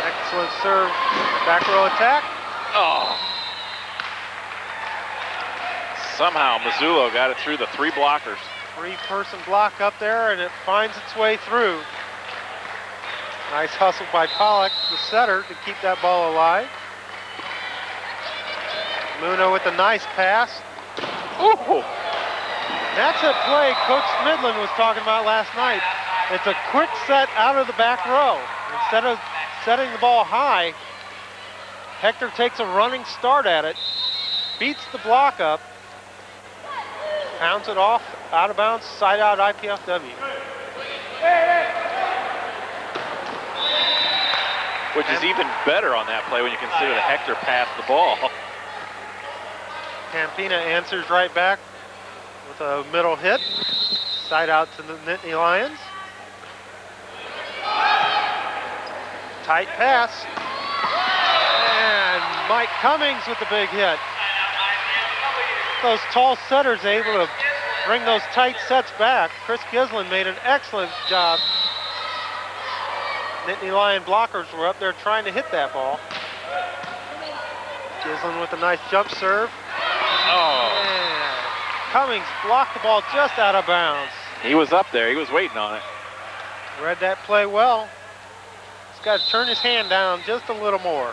Excellent serve, back row attack. Oh. Somehow Mazzullo got it through the 3 blockers. 3-person block up there, and it finds its way through. Nice hustle by Pollock, the setter, to keep that ball alive. Luna with a nice pass. Ooh. That's a play Coach Smidlin was talking about last night. It's a quick set out of the back row. Instead of setting the ball high, Hector takes a running start at it, beats the block up, pounds it off, out of bounds, side out IPFW. Which is even better on that play when you consider that Hector passed the ball. Campina answers right back with a middle hit. Side out to the Nittany Lions. Tight pass. And Mike Cummings with the big hit. Those tall setters able to bring those tight sets back. Chris Gislin made an excellent job. Nittany Lion blockers were up there trying to hit that ball. Gislin with a nice jump serve. Oh. And Cummings blocked the ball just out of bounds. He was up there. He was waiting on it. Read that play well. He's got to turn his hand down just a little more.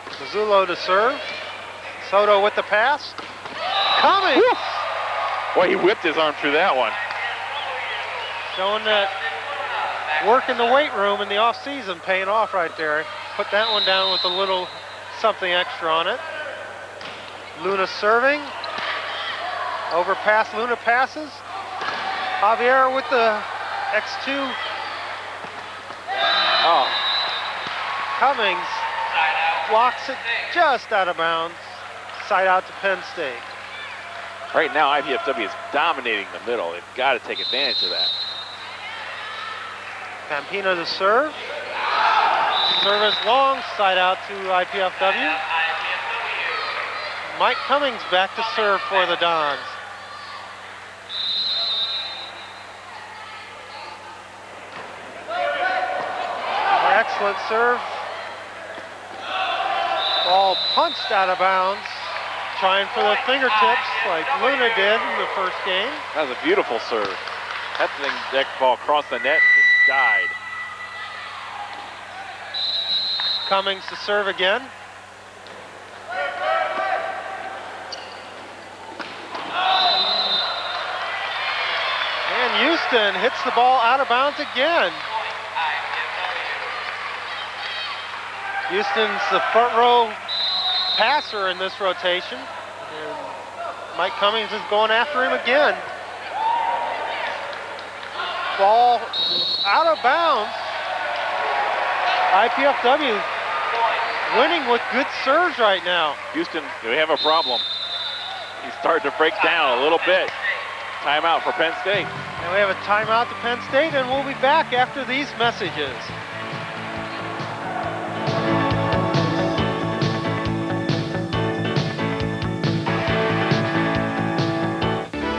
Mazzullo to serve. Soto with the pass. Cummings! Woo. Boy, he whipped his arm through that one. Showing that work in the weight room in the off-season paying off right there. Put that one down with a little something extra on it. Luna serving. Overpass, Luna passes. Javier with the X2. Oh. Cummings blocks it just out of bounds. Side out to Penn State. Right now, IPFW is dominating the middle. They've got to take advantage of that. Campina to serve. Service long, side out to IPFW. Mike Cummings back to serve for the Dons. Excellent serve. Ball punched out of bounds. Trying for the fingertips like Luna did in the first game. That was a beautiful serve. That ball crossed the net and just died. Cummings to serve again. And Houston hits the ball out of bounds again. Houston's the front row passer in this rotation. And Mike Cummings is going after him again. Ball out of bounds. IPFW winning with good serves right now. Houston, we have a problem. He's starting to break down a little bit. Timeout for Penn State. And we have a timeout to Penn State, and we'll be back after these messages.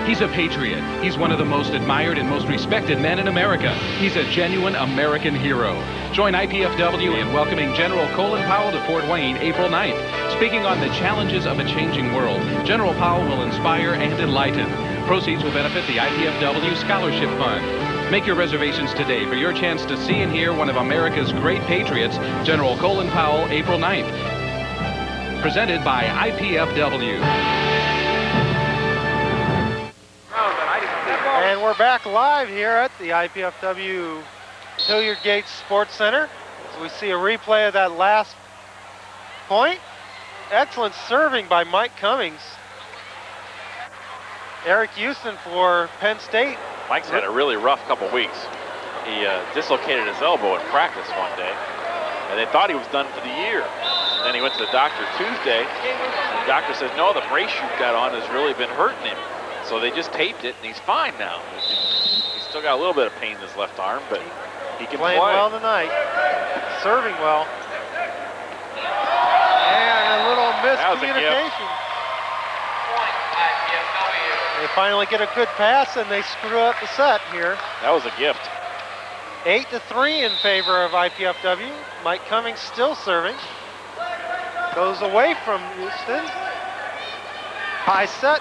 He's a patriot. He's one of the most admired and most respected men in America. He's a genuine American hero. Join IPFW in welcoming General Colin Powell to Fort Wayne April 9th. Speaking on the challenges of a changing world, General Powell will inspire and enlighten. Proceeds will benefit the IPFW Scholarship Fund. Make your reservations today for your chance to see and hear one of America's great patriots, General Colin Powell, April 9th. Presented by IPFW. And we're back live here at the IPFW Hilliard Gates Sports Center. As we see a replay of that last point. Excellent serving by Mike Cummings. Eric Houston for Penn State. Mike's had a really rough couple weeks. He dislocated his elbow in practice one day, and they thought he was done for the year. And then he went to the doctor Tuesday. The doctor says, no, the brace you've got on has really been hurting him. So they just taped it, and he's fine now. He's still got a little bit of pain in his left arm, but he can play. Playing well tonight. Serving well. And a little miscommunication. They finally get a good pass, and they screw up the set here. That was a gift. 8-3 in favor of IPFW. Mike Cummings still serving. Goes away from Houston. High set.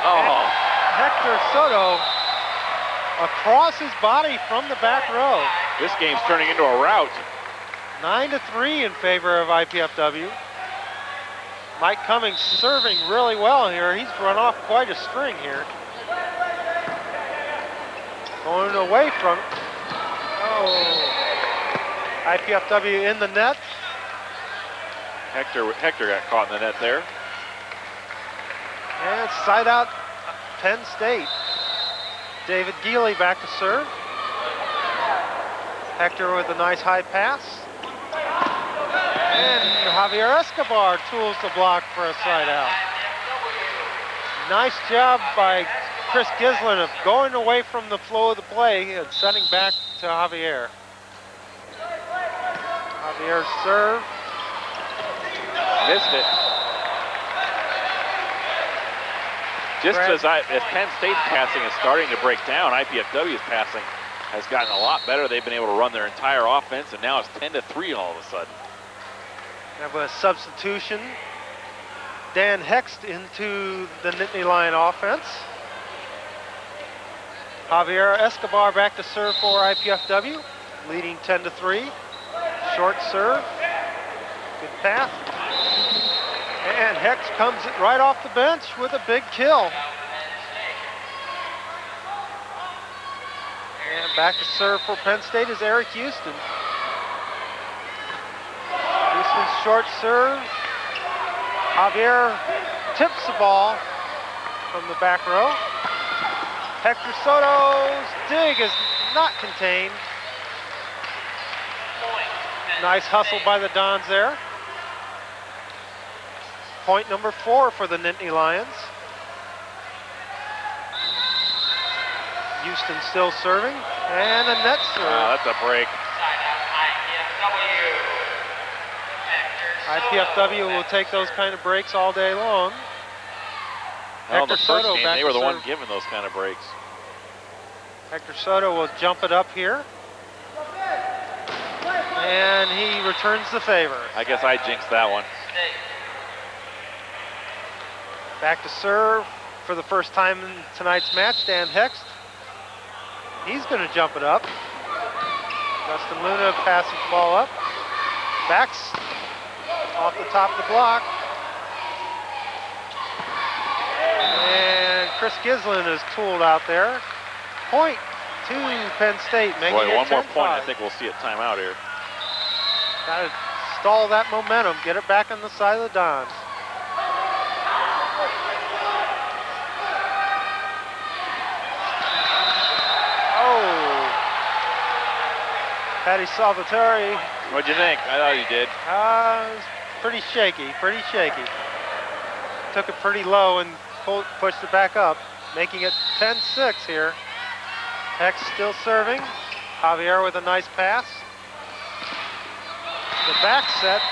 Oh. Hector Soto across his body from the back row. This game's turning into a rout. 9-3 in favor of IPFW. Mike Cummings serving really well here. He's run off quite a string here. Going away from it. Oh. IPFW in the net. Hector got caught in the net there. And side out Penn State. David Geely back to serve. Hector with a nice high pass. And Javier Escobar tools the block for a side out. Nice job by Chris Gislin of going away from the flow of the play and sending back to Javier. Javier's serve. Missed it. Just as Penn State's passing is starting to break down, IPFW's passing has gotten a lot better. They've been able to run their entire offense, and now it's 10-3 all of a sudden. Have a substitution. Dan Hext into the Nittany Lion offense. Javier Escobar back to serve for IPFW, leading 10-3. Short serve. Good pass. And Hex comes right off the bench with a big kill. And back to serve for Penn State is Eric Houston. Houston's short serve. Javier tips the ball from the back row. Hector Soto's dig is not contained. Nice hustle by the Dons there. Point number 4 for the Nittany Lions. Houston still serving, and a net serve. Oh, that's a break. IPFW will take those kind of breaks all day long. Well, Hector the first Soto game, back they were to the one serve. giving those kind of breaks. Hector Soto will jump it up here. And he returns the favor. I guess I jinxed that one. Back to serve for the first time in tonight's match, Dan Hext. He's going to jump it up. Justin Luna passes the ball up. Backs off the top of the block. And Chris Gislin is tooled out there. Point to Penn State, making it 10-5. Boy, one more point, I think we'll see a timeout here. Got to stall that momentum, get it back on the side of the Dons. Oh, Patty Salvatore. What'd you think? I thought he did. It was pretty shaky. Took it pretty low and pushed it back up, making it 10-6 here. Hex still serving. Javier with a nice pass. The back set,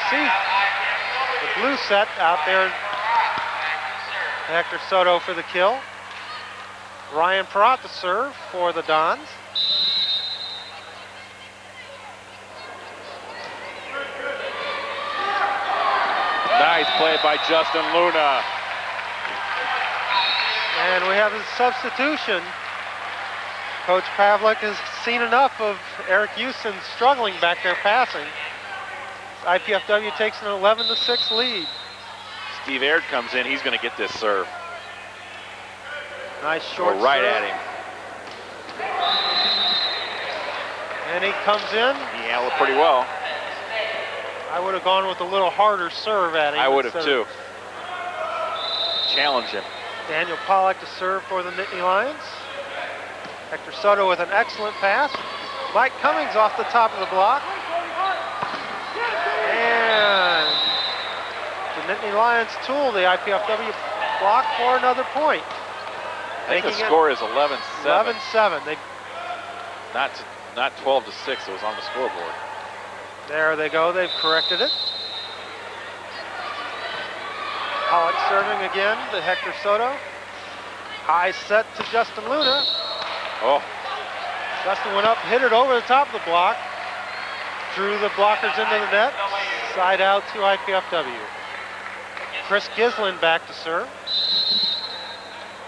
the blue set out there. Hector Soto for the kill. Ryan Perot to serve for the Dons. Nice play by Justin Luna. And we have a substitution. Coach Pavlik has seen enough of Eric Houston struggling back there passing. IPFW takes an 11-6 lead. Steve Aird comes in. He's going to get this serve. Nice short Go right serve. at him. And he comes in. He handled it pretty well. I would have gone with a little harder serve at him. I would have too. Challenge him. Daniel Pollack to serve for the Nittany Lions. Hector Soto with an excellent pass. Mike Cummings off the top of the block. And the Nittany Lions tool the IPFW block for another point. I think the score is 11-7. 11-7. They Not 12-6. It was on the scoreboard. There they go. They've corrected it. Pollock serving again to Hector Soto. High set to Justin Luna. Oh. Justin went up, hit it over the top of the block. Drew the blockers into the net. Side out to IPFW. Chris Gislin back to serve.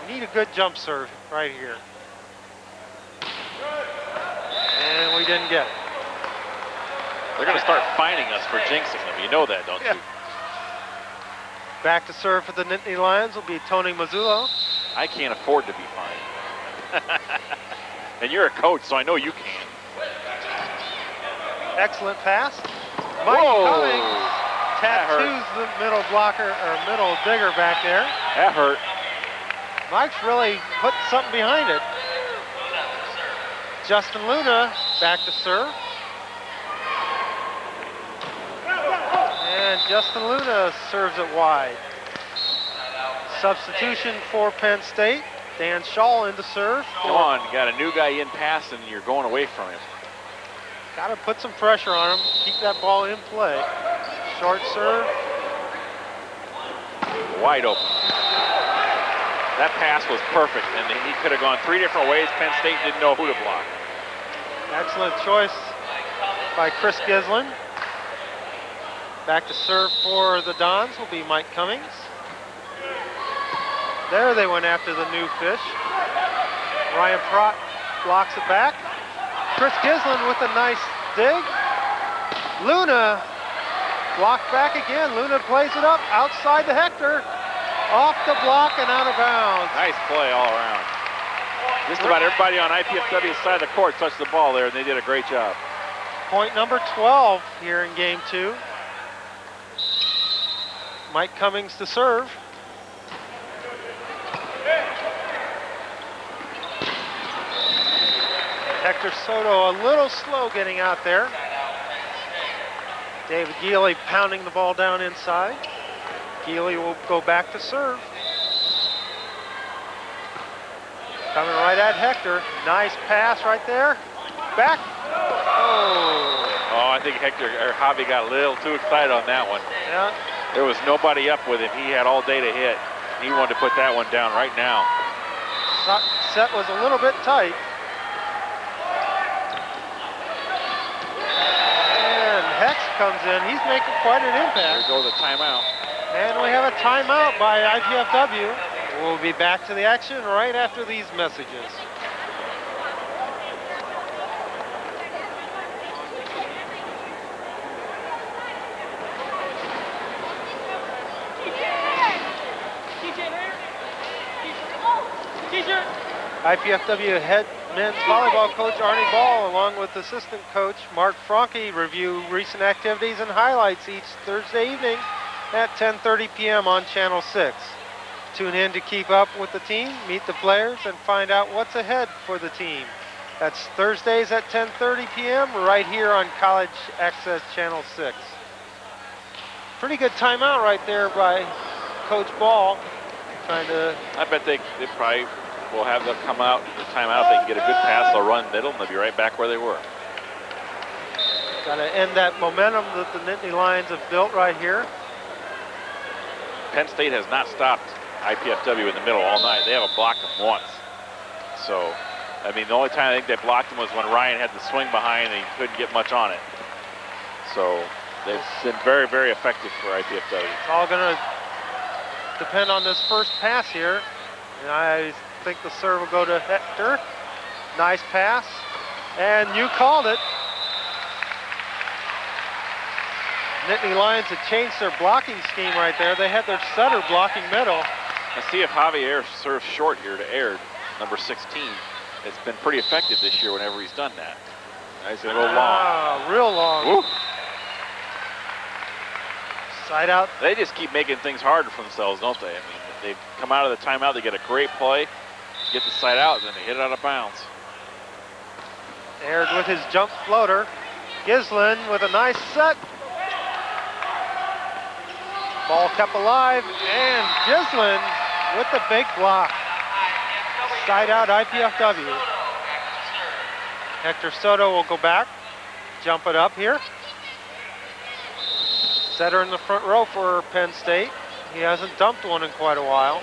We need a good jump serve right here. And we didn't get it. They're going to start fining us for jinxing them. You know that, don't you? Back to serve for the Nittany Lions will be Tony Mazzullo. I can't afford to be fined. And you're a coach, so I know you can. Excellent pass. Mike Cummings tattoos the middle blocker, or middle digger back there. That hurt. Mike's really put something behind it. Justin Luna back to serve. And Justin Luna serves it wide. Substitution for Penn State. Dan Shaw in to serve. Come on, you got a new guy in pass and you're going away from him. Got to put some pressure on him. Keep that ball in play. Short serve. Wide open. That pass was perfect, and he could have gone 3 different ways. Penn State didn't know who to block. Excellent choice by Chris Gislin. Back to serve for the Dons will be Mike Cummings. There they went after the new fish. Ryan Prott blocks it back. Chris Gislin with a nice dig. Luna blocked back again. Luna plays it up outside the Hector. Off the block and out of bounds. Nice play all around. Just about everybody on IPFW's side of the court touched the ball there, and they did a great job. Point number 12 here in game 2. Mike Cummings to serve. Hector Soto a little slow getting out there. David Geely pounding the ball down inside. Geely will go back to serve. Coming right at Hector. Nice pass right there. Back. Oh, I think Hector or Javi got a little too excited on that one. Yeah. There was nobody up with him. He had all day to hit. He wanted to put that one down right now. Set was a little bit tight. And Hex comes in. He's making quite an impact. There goes a timeout. And we have a timeout by IPFW. We'll be back to the action right after these messages. IPFW head men's volleyball coach Arnie Ball, along with assistant coach Mark Franke, review recent activities and highlights each Thursday evening at 10:30 p.m. on Channel 6. Tune in to keep up with the team, meet the players, and find out what's ahead for the team. That's Thursdays at 10:30 p.m. right here on College Access Channel 6. Pretty good timeout right there by Coach Ball. Trying to... I bet they probably will have them come out the timeout. If they can get a good pass, they'll run middle, and they'll be right back where they were. Got to end that momentum that the Nittany Lions have built right here. Penn State has not stopped IPFW in the middle all night. They haven't blocked them once. So, I mean, the only time I think they blocked them was when Ryan had the swing behind and he couldn't get much on it. So, they've been very, very effective for IPFW. It's all going to depend on this first pass here. And I think the serve will go to Hector. Nice pass. And you called it. Nittany Lions had changed their blocking scheme right there. They had their setter blocking middle. Let's see if Javier serves short here to Aird, number 16. It's been pretty effective this year whenever he's done that. He's going to go long. Real long. Woo. Side out. They just keep making things harder for themselves, don't they? I mean, they come out of the timeout, they get a great play, get the side out, and then they hit it out of bounds. Aired with his jump floater. Gislin with a nice set. Ball kept alive, and Gislin with the big block. Side out IPFW. Hector Soto will go back, jump it up here. Setter in the front row for Penn State. He hasn't dumped one in quite a while.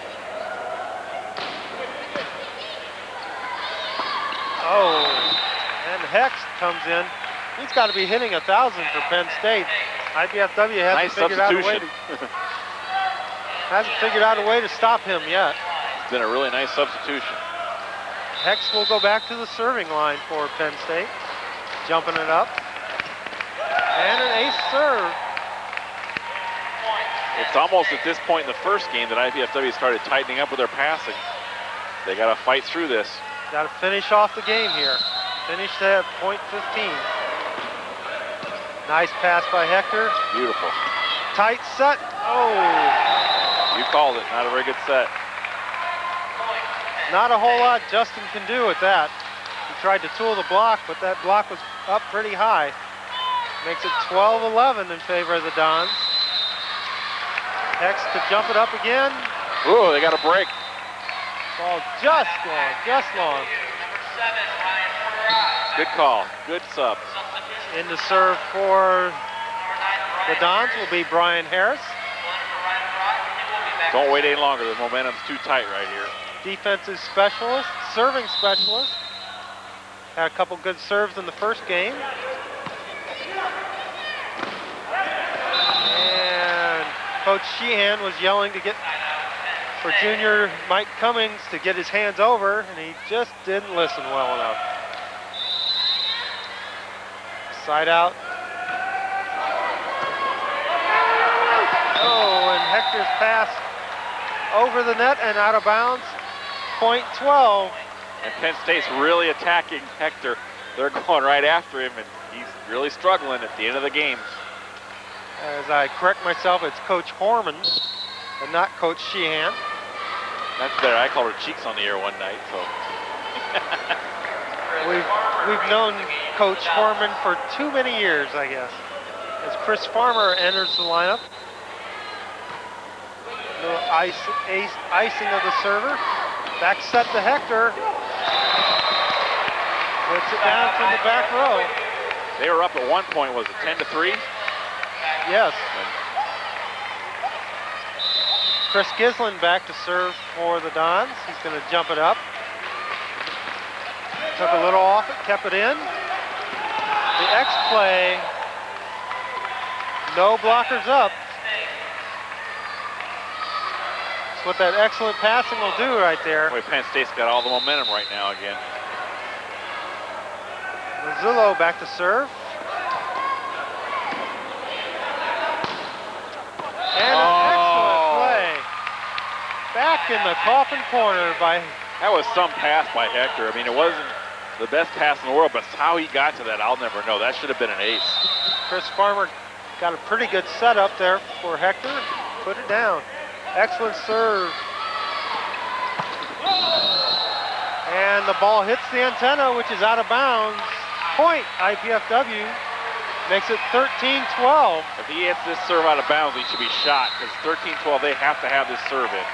Oh, and Hex comes in. He's got to be hitting 1,000 for Penn State. IPFW hasn't figured out a way to stop him yet. It's been a really nice substitution. Hex will go back to the serving line for Penn State. Jumping it up. And an ace serve. It's almost at this point in the first game that IPFW started tightening up with their passing. They got to fight through this. Got to finish off the game here. Finish at point 15. Nice pass by Hector. Beautiful. Tight set. Oh. You called it. Not a very good set. Not a whole lot Justin can do with that. He tried to tool the block, but that block was up pretty high. Makes it 12-11 in favor of the Dons. Hex to jump it up again. Ooh, they got a break. Ball just long. Good call. Good sub. In to serve for the Dons will be Brian Harris. Don't wait any longer. The momentum's too tight right here. Defensive specialist, serving specialist. Had a couple good serves in the first game. And Coach Sheehan was yelling for junior Mike Cummings to get his hands over, and he just didn't listen well enough. Side out. Oh, and Hector's pass over the net and out of bounds. Point 12. And Penn State's really attacking Hector. They're going right after him, and he's really struggling at the end of the game. As I correct myself, it's Coach Horman and not Coach Sheehan. That's better. I called her cheeks on the air one night, so. We've known Coach Horman for too many years, I guess. As Chris Farmer enters the lineup. A little icing of the server. Back set to Hector. Puts it down from the back row. They were up at one point, was it 10-3? Yes. Chris Gislin back to serve for the Dons. He's going to jump it up. Took a little off it, kept it in. The X play. No blockers up. That's what that excellent passing will do right there. Boy, Penn State's got all the momentum right now again. Mazzullo back to serve. And an excellent play. Back in the coffin corner by... That was some pass by Hector. I mean, it wasn't the best pass in the world, but how he got to that, I'll never know. That should have been an ace. Chris Farmer got a pretty good setup there for Hector. Put it down. Excellent serve. And the ball hits the antenna, which is out of bounds. Point, IPFW. Makes it 13-12. If he hits this serve out of bounds, he should be shot, because 13-12, they have to have this serve in.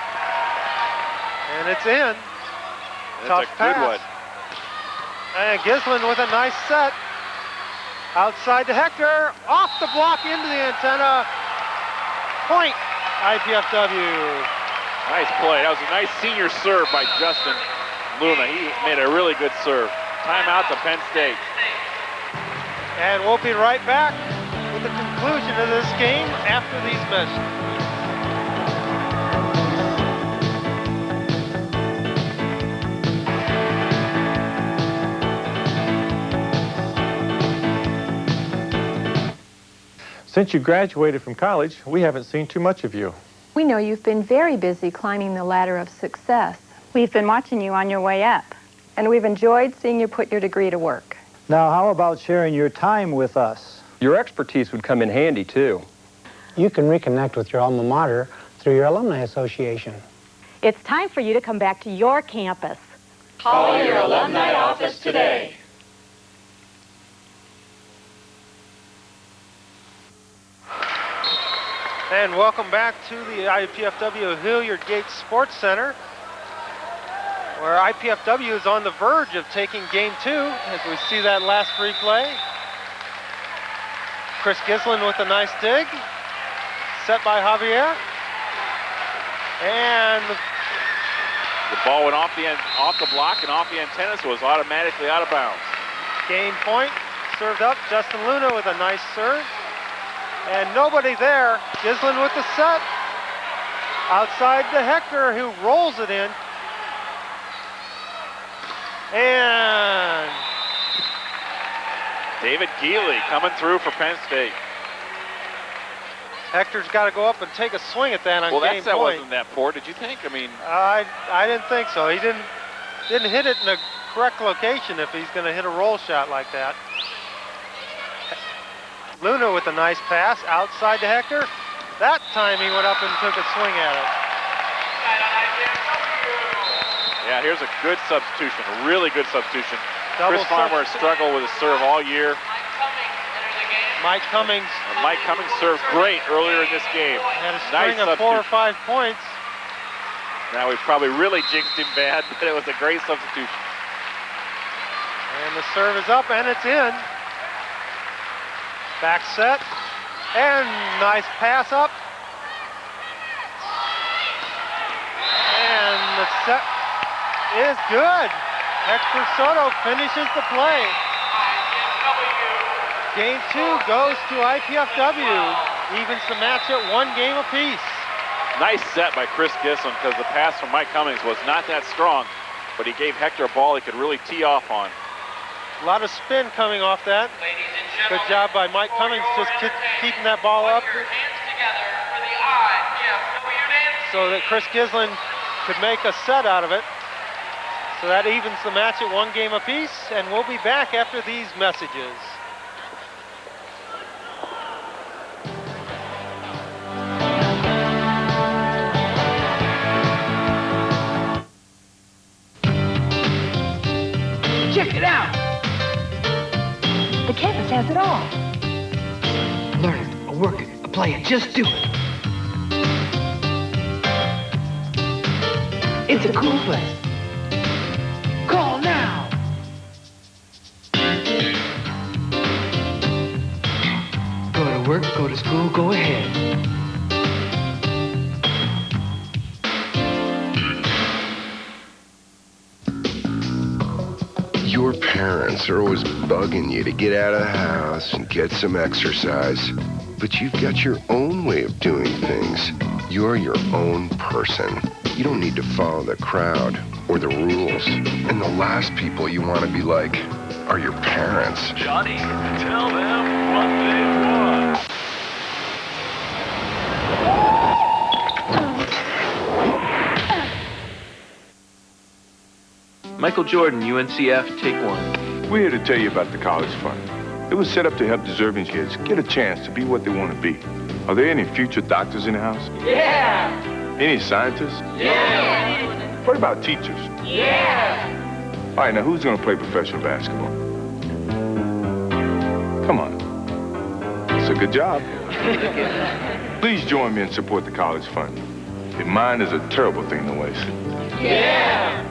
And it's in. That's Tough a pass. good one. And Gislin with a nice set. Outside to Hector. Off the block into the antenna. Point, IPFW. Nice play. That was a nice senior serve by Justin Luna. He made a really good serve. Timeout to Penn State. And we'll be right back with the conclusion of this game after these messages. Since you graduated from college, we haven't seen too much of you. We know you've been very busy climbing the ladder of success. We've been watching you on your way up. And we've enjoyed seeing you put your degree to work. Now, how about sharing your time with us? Your expertise would come in handy, too. You can reconnect with your alma mater through your alumni association. It's time for you to come back to your campus. Call your alumni office today. And welcome back to the IPFW Hilliard Gates Sports Center, where IPFW is on the verge of taking game 2 as we see that last replay. Chris Gislin with a nice dig, set by Javier. And the ball went off the block and off the antenna, so it was automatically out of bounds. Game point, served up, Justin Luna with a nice serve. And nobody there, Gislin with the set. Outside to Hector, who rolls it in. And David Geely coming through for Penn State. Hector's got to go up and take a swing at that on game point. That wasn't that poor, did you think? I mean, I didn't think so. He didn't hit it in the correct location if he's going to hit a roll shot like that. Luna with a nice pass outside to Hector. That time he went up and took a swing at it. Yeah, here's a good substitution, a really good substitution. Double Chris Farmer has struggled with his serve all year. Mike Cummings served great earlier in this game. Had a string of 4 or 5 points. Now we've probably really jinxed him bad, but it was a great substitution. And the serve is up and it's in. Back set, and nice pass up. And the set is good. Hector Soto finishes the play. Game 2 goes to IPFW. Evens the match at 1 game apiece. Nice set by Chris Gislin because the pass from Mike Cummings was not that strong, but he gave Hector a ball he could really tee off on. A lot of spin coming off that. Good job by Mike Cummings just keeping that ball up so that Chris Gislin could make a set out of it. So that evens the match at 1 game apiece, and we'll be back after these messages. Check it out. The campus has it all. Learn it, or work it, or play it, just do it. It's a cool place. Call now. Go to work, go to school, go ahead. Your parents are always bugging you to get out of the house and get some exercise. But you've got your own way of doing things. You're your own person. You don't need to follow the crowd or the rules. And the last people you want to be like are your parents. Johnny, tell them what they want. Michael Jordan, UNCF, take 1. We're here to tell you about the College Fund. It was set up to help deserving kids get a chance to be what they want to be. Are there any future doctors in the house? Yeah! Any scientists? Yeah! What about teachers? Yeah! All right, now who's going to play professional basketball? Come on. It's a good job. Please join me and support the College Fund. Your mind is a terrible thing to waste. Yeah!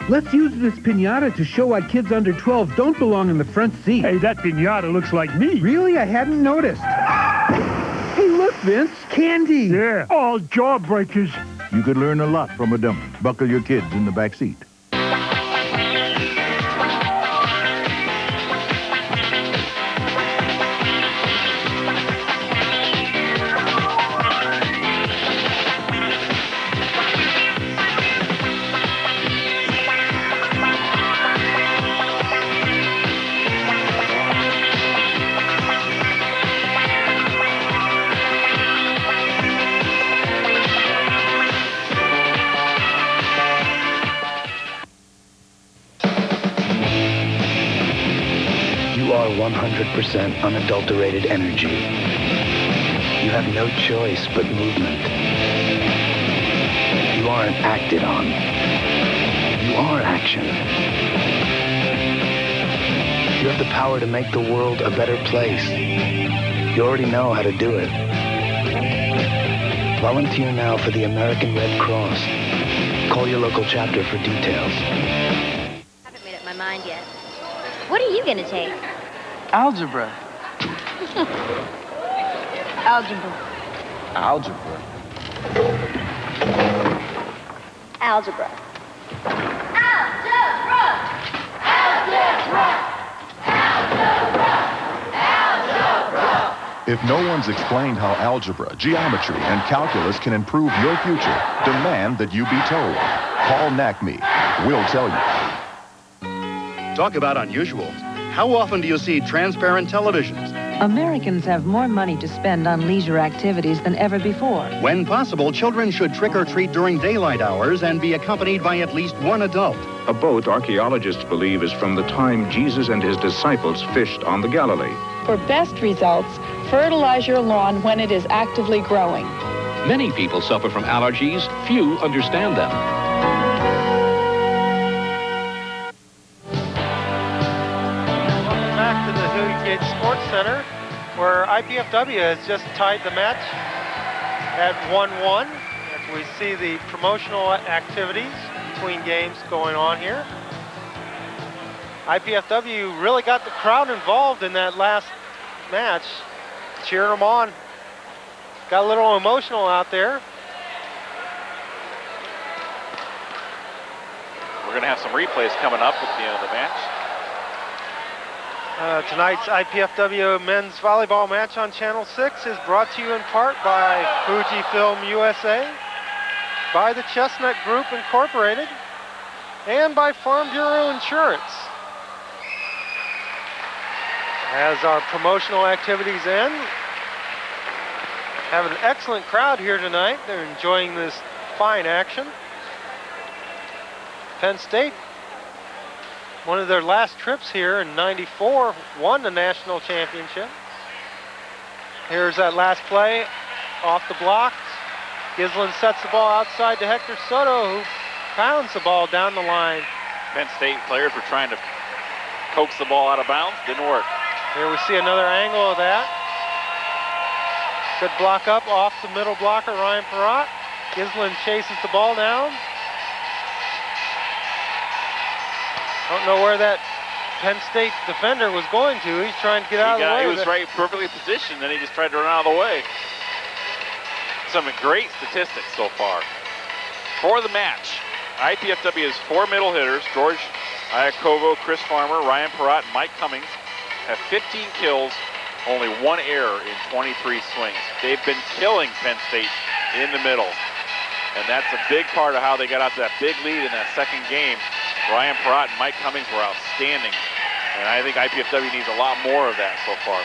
Let's use this piñata to show why kids under 12 don't belong in the front seat. Hey, that piñata looks like me. Really? I hadn't noticed. Hey, look, Vince. Candy. Yeah, all jawbreakers. You could learn a lot from a dummy. Buckle your kids in the back seat. You are 100% unadulterated energy. You have no choice but movement. You aren't acted on. You are action. You have the power to make the world a better place. You already know how to do it. Volunteer now for the American Red Cross. Call your local chapter for details. I haven't made up my mind yet. What are you going to take? Algebra. Algebra. Algebra. Algebra. If no one's explained how algebra, geometry, and calculus can improve your future, demand that you be told. Call NACME. We'll tell you. Talk about unusual. How often do you see transparent televisions? Americans have more money to spend on leisure activities than ever before. When possible, children should trick or treat during daylight hours and be accompanied by at least one adult. A boat, archaeologists believe, is from the time Jesus and his disciples fished on the Galilee. For best results, fertilize your lawn when it is actively growing. Many people suffer from allergies. Few understand them. Welcome back to the Hilliard Gate Sports Center, where IPFW has just tied the match at 1-1. As we see the promotional activities between games going on here. IPFW really got the crowd involved in that last match, cheering them on. Got a little emotional out there. We're going to have some replays coming up at the end of the match. Tonight's IPFW men's volleyball match on Channel 6 is brought to you in part by Fujifilm USA, by the Chestnut Group Incorporated, and by Farm Bureau Insurance. As our promotional activities end, have an excellent crowd here tonight. They're enjoying this fine action. Penn State, one of their last trips here in '94, won the national championship. Here's that last play off the blocks. Gislin sets the ball outside to Hector Soto, who pounds the ball down the line. Penn State players were trying to coax the ball out of bounds. Didn't work. Here we see another angle of that. Good block up off the middle blocker, Ryan Perrott. Gislin chases the ball down. Don't know where that Penn State defender was going to. He's trying to get out of the way. He was right, perfectly positioned, and he just tried to run out of the way. Some great statistics so far. For the match, IPFW has 4 middle hitters: George Iacovo, Chris Farmer, Ryan Perrott, and Mike Cummings. Have 15 kills, only 1 error in 23 swings. They've been killing Penn State in the middle. And that's a big part of how they got out to that big lead in that second game. Ryan Perrott and Mike Cummings were outstanding. And I think IPFW needs a lot more of that so far.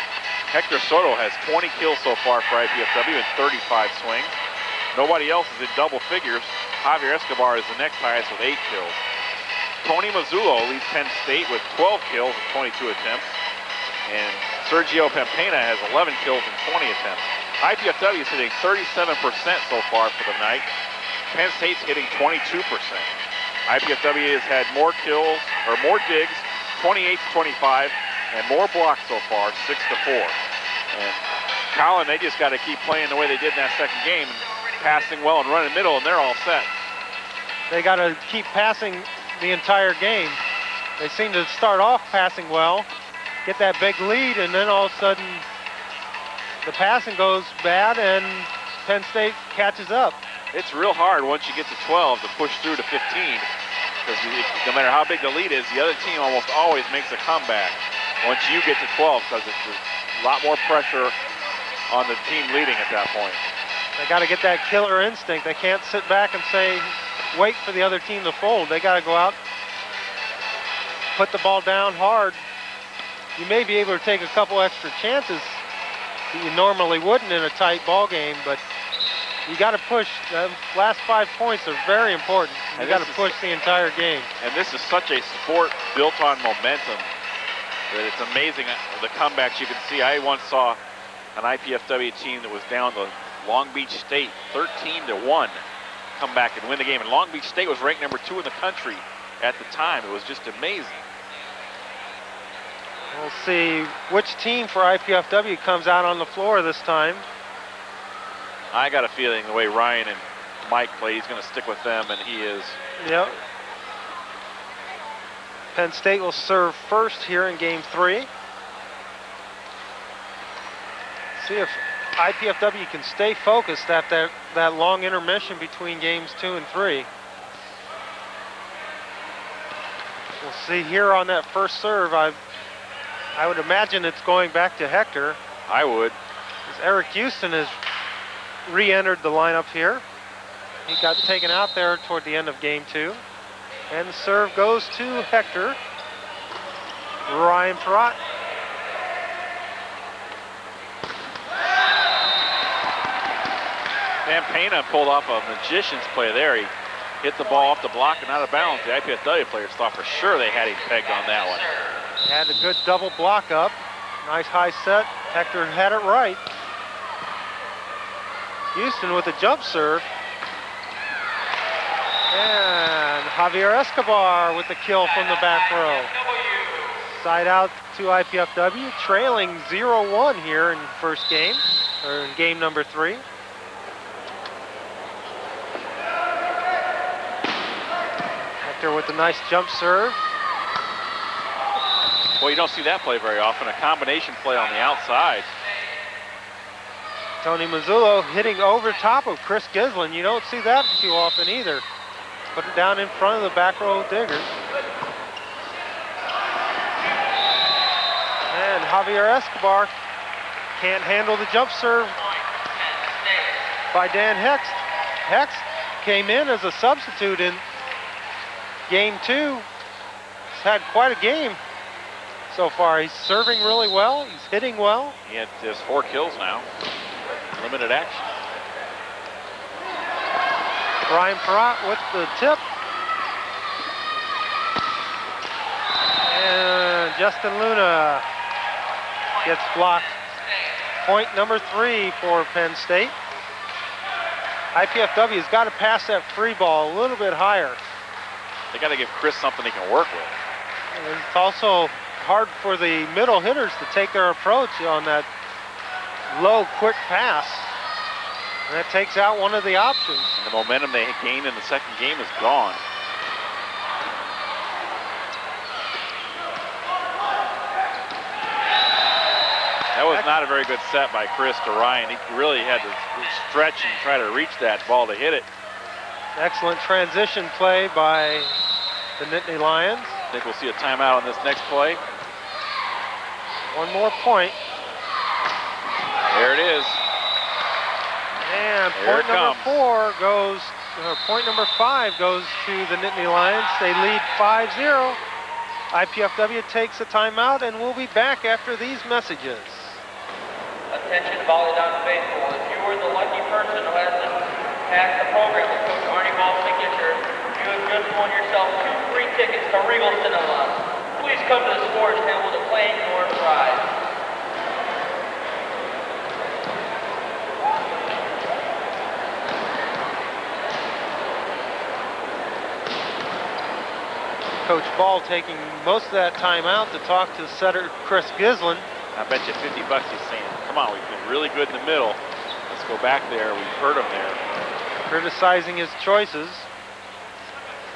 Hector Soto has 20 kills so far for IPFW in 35 swings. Nobody else is in double figures. Javier Escobar is the next highest with 8 kills. Tony Mazzullo leads Penn State with 12 kills and 22 attempts. And Sergio Pampena has 11 kills and 20 attempts. IPFW is hitting 37% so far for the night. Penn State's hitting 22%. IPFW has had more kills, or more digs, 28-25, and more blocks so far, 6-4. And Colin, they just got to keep playing the way they did in that second game, passing well and running middle, and they're all set. They got to keep passing the entire game. They seem to start off passing well, get that big lead, and then all of a sudden the passing goes bad and Penn State catches up. It's real hard once you get to 12 to push through to 15, because no matter how big the lead is, the other team almost always makes a comeback once you get to 12, because it's a lot more pressure on the team leading at that point. They got to get that killer instinct. They can't sit back and say, wait for the other team to fold. They got to go out, put the ball down hard. You may be able to take a couple extra chances that you normally wouldn't in a tight ball game, but you got to push. The last 5 points are very important. You got to push the entire game. And this is such a sport built on momentum that it's amazing the comebacks you can see. I once saw an IPFW team that was down to Long Beach State 13-1 come back and win the game. And Long Beach State was ranked number 2 in the country at the time. It was just amazing. We'll see which team for IPFW comes out on the floor this time. I got a feeling the way Ryan and Mike play, he's going to stick with them, and he is. Yep. Penn State will serve first here in game 3. See if IPFW can stay focused at that long intermission between games 2 and 3. We'll see here on that first serve. I would imagine it's going back to Hector. I would. As Eric Houston has re-entered the lineup here. He got taken out there toward the end of game 2. And the serve goes to Hector. Ryan Perrott. Dan Pena pulled off a magician's play there. He hit the ball off the block and out of bounds. The IPFW players thought for sure they had him pegged on that one. Had a good double block up. Nice high set. Hector had it right. Houston with a jump serve. And Javier Escobar with the kill from the back row. Side out to IPFW, trailing 0-1 here in first game, or in game number 3. Hector with a nice jump serve. Well, you don't see that play very often, a combination play on the outside. Tony Mazzullo hitting over top of Chris Gislin. You don't see that too often either. Put it down in front of the back row diggers. And Javier Escobar can't handle the jump serve by Dan Hext. Hext came in as a substitute in game 2. He's had quite a game so far. He's serving really well. He's hitting well. He has 4 kills now. Limited action. Ryan Perrott with the tip. And Justin Luna gets blocked. Point number 3 for Penn State. IPFW has got to pass that free ball a little bit higher. They got to give Chris something he can work with. And it's also hard for the middle hitters to take their approach on that low, quick pass. And that takes out one of the options. And the momentum they gained in the second game is gone. That was not a very good set by Chris to Ryan. He really had to stretch and try to reach that ball to hit it. Excellent transition play by the Nittany Lions. I think we'll see a timeout on this next play. One more point. There it is. And point number 4 goes, point number 5 goes to the Nittany Lions. They lead 5-0. IPFW takes a timeout, and we'll be back after these messages. Attention, Volleyball faithful. If you were the lucky person who hasn't passed the program with Coach Arnie Ball's signature, you have just won yourself 2 free tickets to Regal Cinema. Please come to the sports table to claim your prize. Coach Ball taking most of that time out to talk to setter Chris Gislin. I bet you $50 he's saying, come on, we've been really good in the middle. Let's go back there. We've hurt him there. Criticizing his choices.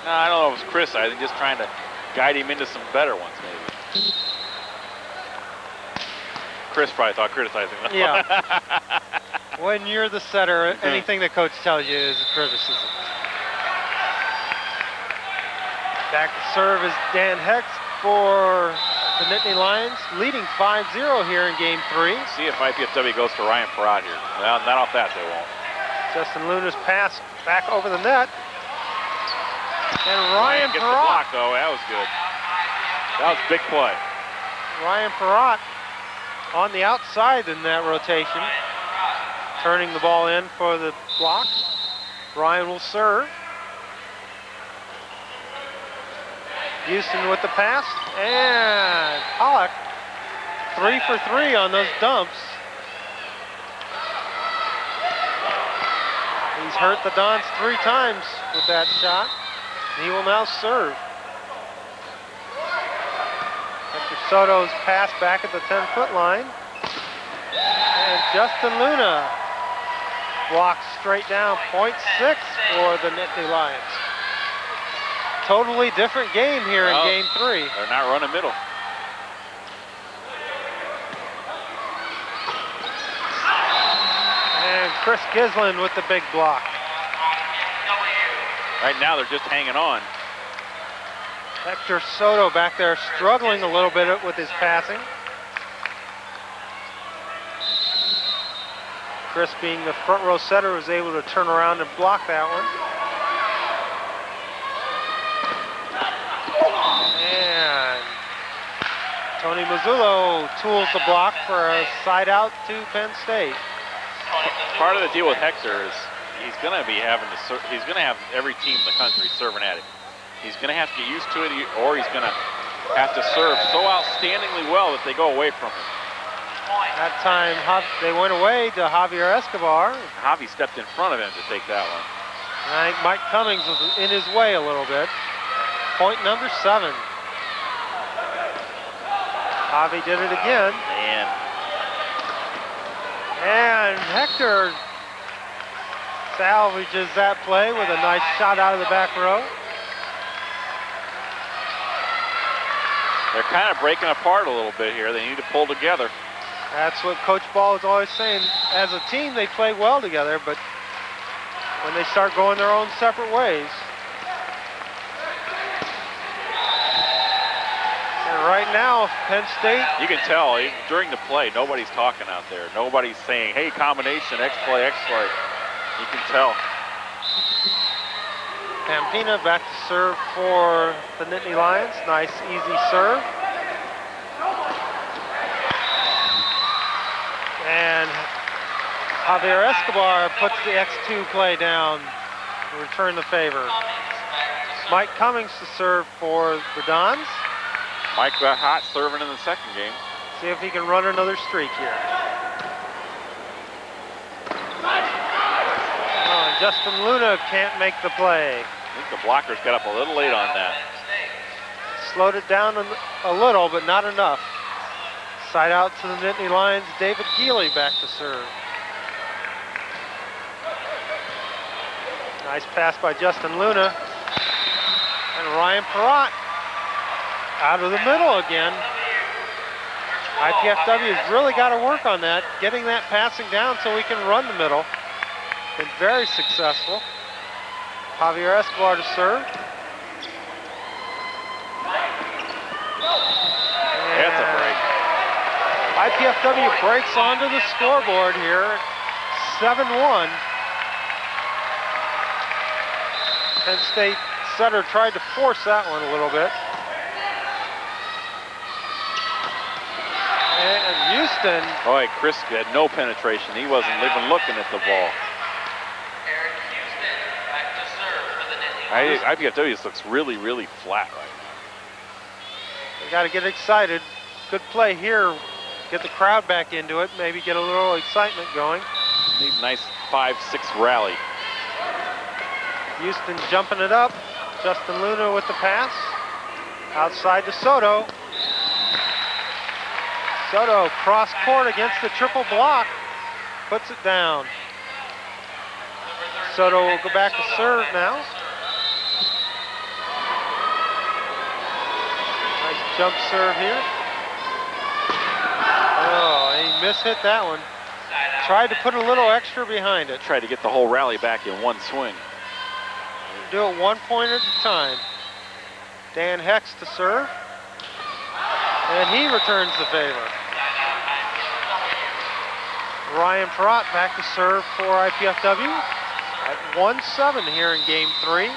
No, I don't know if it was criticizing, just trying to guide him into some better ones, maybe. Chris probably thought criticizing them. Yeah. When you're the setter, anything the coach tells you is a criticism. Back to serve is Dan Hext for the Nittany Lions, leading 5-0 here in game 3. See if IPFW goes to Ryan Perrott here. Well, not off that, they won't. Justin Luna's pass back over the net. And Ryan gets Perrott. the block, though. That was good. That was a big play. Ryan Perrott on the outside in that rotation, turning the ball in for the block. Ryan will serve. Houston with the pass, and Pollock 3 for 3 on those dumps. He's hurt the Dons 3 times with that shot. He will now serve. Hector Soto's pass back at the 10-foot line. And Justin Luna blocked straight down. .6 for the Nittany Lions. Totally different game here in game 3. They're not running middle. And Chris Gislin with the big block. Right now they're just hanging on. Hector Soto back there struggling a little bit with his passing. Chris, being the front row setter, was able to turn around and block that one. And Tony Mazzullo tools the block for a side out to Penn State. Part of the deal with Hector is he's going to be having to he's going to have every team in the country serving at him. He's going to have to get used to it, or he's going to have to serve so outstandingly well that they go away from him. That time they went away to Javier Escobar. Javi stepped in front of him to take that one. I think Mike Cummings was in his way a little bit. Point number 7. Javi did it again. And Hector salvages that play with a nice shot out of the back row. They're kind of breaking apart a little bit here. They need to pull together. That's what Coach Ball is always saying. As a team, they play well together, but when they start going their own separate ways. And right now, Penn State. You can tell during the play, nobody's talking out there. Nobody's saying, hey, combination, X play, X play. You can tell. Pampina back to serve for the Nittany Lions. Nice, easy serve. And Javier Escobar puts the X2 play down to return the favor. Mike Cummings to serve for the Dons. Mike got hot serving in the second game. See if he can run another streak here. Oh, and Justin Luna can't make the play. I think the blockers got up a little late on that. Slowed it down a little, but not enough. Side out to the Nittany Lions. David Geely back to serve. Nice pass by Justin Luna. And Ryan Perrott out of the middle again. IPFW has really got to work on that, getting that passing down so we can run the middle. Been very successful. Javier Escobar to serve. That's a break. IPFW breaks onto the scoreboard here, 7-1. Penn State setter tried to force that one a little bit. And Houston. Boy, Chris had no penetration. He wasn't even looking at the ball. IPFW just looks really, really flat right now. They got to get excited. Good play here. Get the crowd back into it. Maybe get a little excitement going. Need a nice 5-6 rally. Houston jumping it up. Justin Luna with the pass. Outside to Soto. Soto cross court against the triple block. Puts it down. Soto will go back to serve now. Nice jump serve here. Oh, he mishit that one. Tried to put a little extra behind it. Tried to get the whole rally back in one swing. Do it 1 point at a time. Dan Hex to serve. And he returns the favor. Ryan Perrott back to serve for IPFW at 1-7 here in game 3.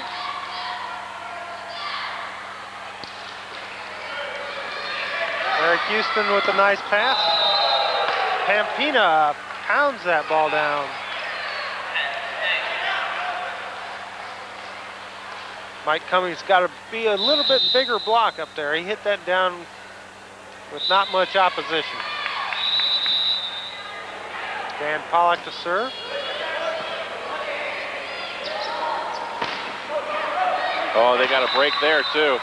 Eric Houston with a nice pass. Pampina pounds that ball down. Mike Cummings got to be a little bit bigger block up there. He hit that down with not much opposition. Dan Pollock to serve. Oh, they got a break there too.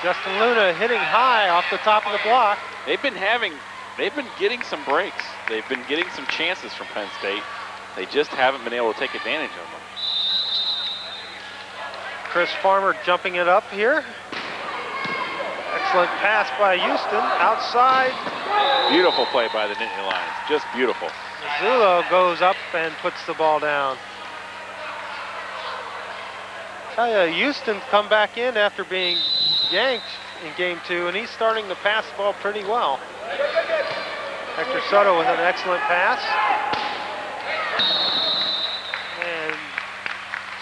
Justin Luna hitting high off the top of the block. They've been getting some breaks. They've been getting some chances from Penn State. They just haven't been able to take advantage of them. Chris Farmer jumping it up here. Excellent pass by Houston, outside. Beautiful play by the Nittany Lions, just beautiful. Zullo goes up and puts the ball down. Tell you, Houston's come back in after being yanked in game 2, and he's starting to pass the ball pretty well. Hector Soto with an excellent pass. And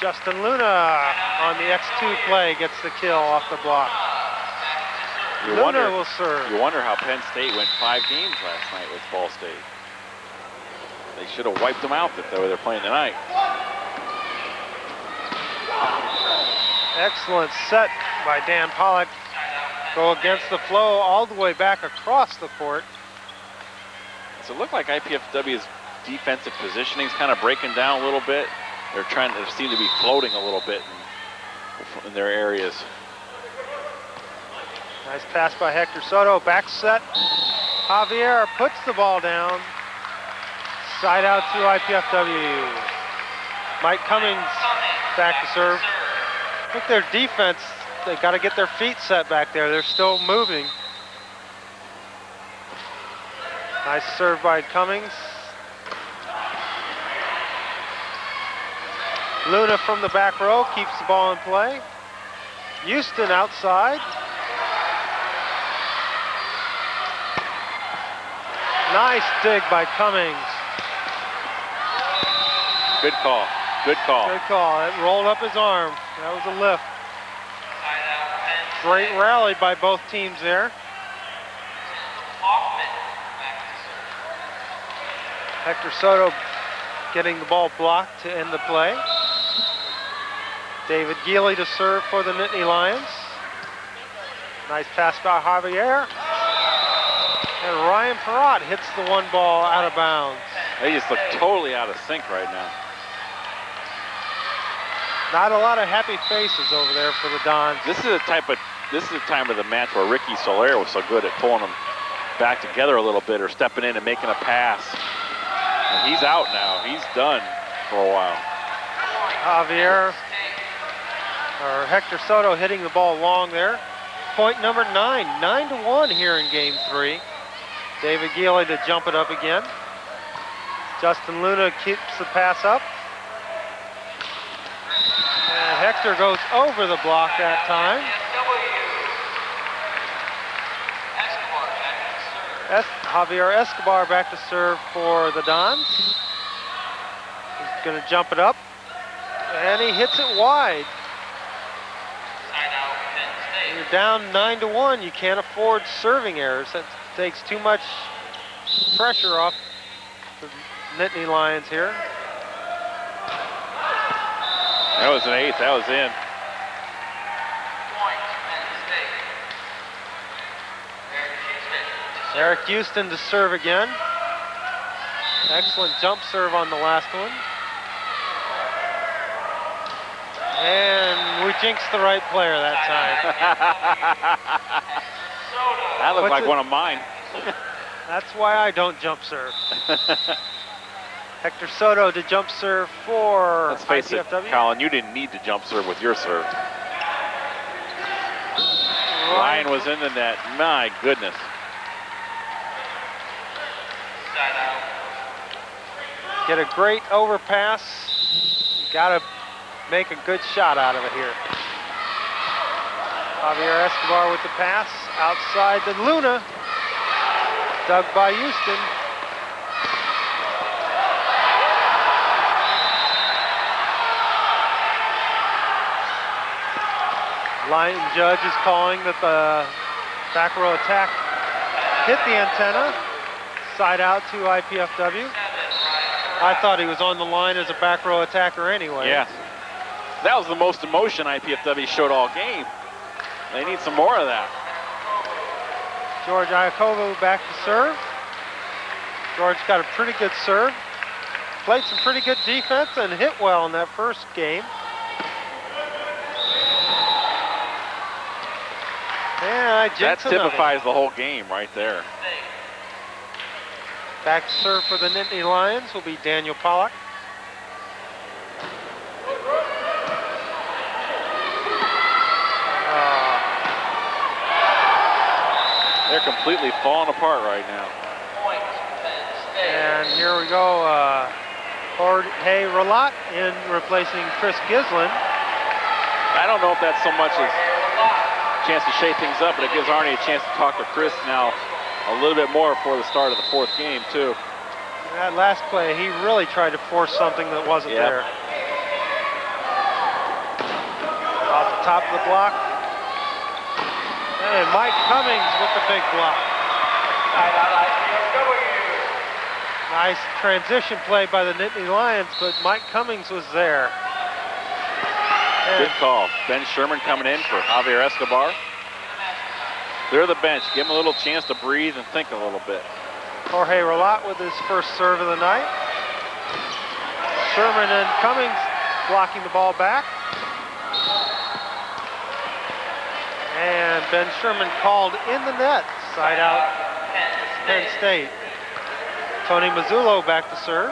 Justin Luna on the X2 play gets the kill off the block. Luna will serve. You wonder how Penn State went 5 games last night with Ball State. They should have wiped them out if they were playing tonight. Excellent set by Dan Pollock. Go against the flow all the way back across the court. So it looked like IPFW's defensive positioning is kind of breaking down a little bit. They seem to be floating a little bit in their areas. Nice pass by Hector Soto, back set. Javier puts the ball down. Side out to IPFW. Mike Cummings back to serve. I think their defense, they got to get their feet set back there. They're still moving. Nice serve by Cummings. Luna from the back row keeps the ball in play. Houston outside. Nice dig by Cummings. Good call. Good call. Good call. It rolled up his arm. That was a lift. Great rally by both teams there. Hector Soto getting the ball blocked to end the play. David Geely to serve for the Nittany Lions. Nice pass by Javier. And Ryan Perrott hits the one ball out of bounds. They just look totally out of sync right now. Not a lot of happy faces over there for the Dons. This is the time of the match where Ricky Soler was so good at pulling them back together a little bit or stepping in and making a pass. And he's out now. He's done for a while. Hector Soto hitting the ball long there. Point number 9, 9-1 here in game 3. David Geely to jump it up again. Justin Luna keeps the pass up. And Hector goes over the block that time. Javier Escobar back to serve for the Dons. He's going to jump it up. And he hits it wide. When you're down 9-1, you can't afford serving errors. That takes too much pressure off the Nittany Lions here. That was an 8th. That was in. Eric Houston to serve again. Excellent jump serve on the last one. And we jinxed the right player that time. That looked like one of mine. That's why I don't jump serve. Hector Soto to jump serve for Let's face it, Colin, you didn't need to jump serve with your serve. Ryan was in the net. My goodness. Get a great overpass. Got to make a good shot out of it here. Javier Escobar with the pass. Outside to Luna. Dug by Houston. Line judge is calling that the back row attack hit the antenna. Side out to IPFW. I thought he was on the line as a back row attacker anyway. Yeah. That was the most emotion IPFW showed all game. They need some more of that. George Iacovo back to serve. George got a pretty good serve. Played some pretty good defense and hit well in that first game. Yeah, that typifies the whole game right there. Back to serve for the Nittany Lions will be Daniel Pollock. completely falling apart right now. And here we go. Jorge Relat in replacing Chris Gislin. I don't know if that's so much as a chance to shake things up, but it gives Arnie a chance to talk to Chris now a little bit more before the start of the fourth game, too. That last play, he really tried to force something that wasn't there. Off the top of the block. And Mike Cummings with the big block. Nice transition play by the Nittany Lions, but Mike Cummings was there. Good call. Ben Sherman coming in for Javier Escobar. They're the bench. Give him a little chance to breathe and think a little bit. Jorge Relat with his first serve of the night. Sherman and Cummings blocking the ball back. And Ben Sherman called in the net. Side out Penn State. Tony Mazzullo back to serve.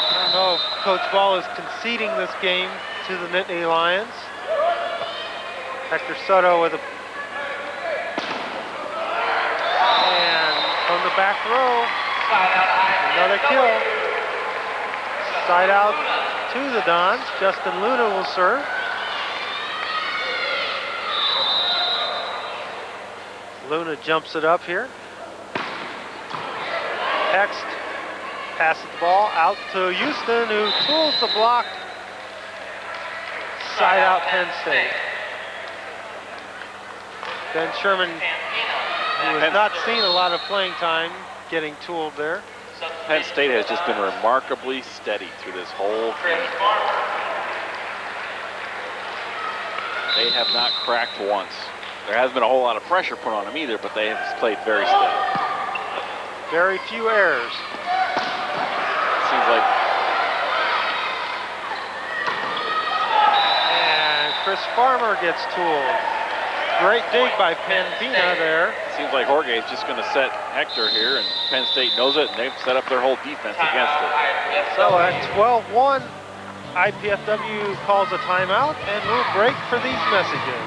I don't know if Coach Ball is conceding this game to the Nittany Lions. Hector Soto with a... And from the back row, another kill. Side out to the Dons. Justin Luna will serve. Luna jumps it up here. Hext passes the ball out to Houston, who tools the block. Side out Penn State. Ben Sherman, who has not seen a lot of playing time, getting tooled there. Penn State has just been remarkably steady through this whole game. They have not cracked once. There hasn't been a whole lot of pressure put on them either, but they have played very steady. Very few errors. Seems like. And Chris Farmer gets tooled. Great dig by Penn-Pena there. Seems like Jorge is just going to set Hector here, and Penn State knows it, and they've set up their whole defense against it. So at 12-1, IPFW calls a timeout, and we'll break for these messages.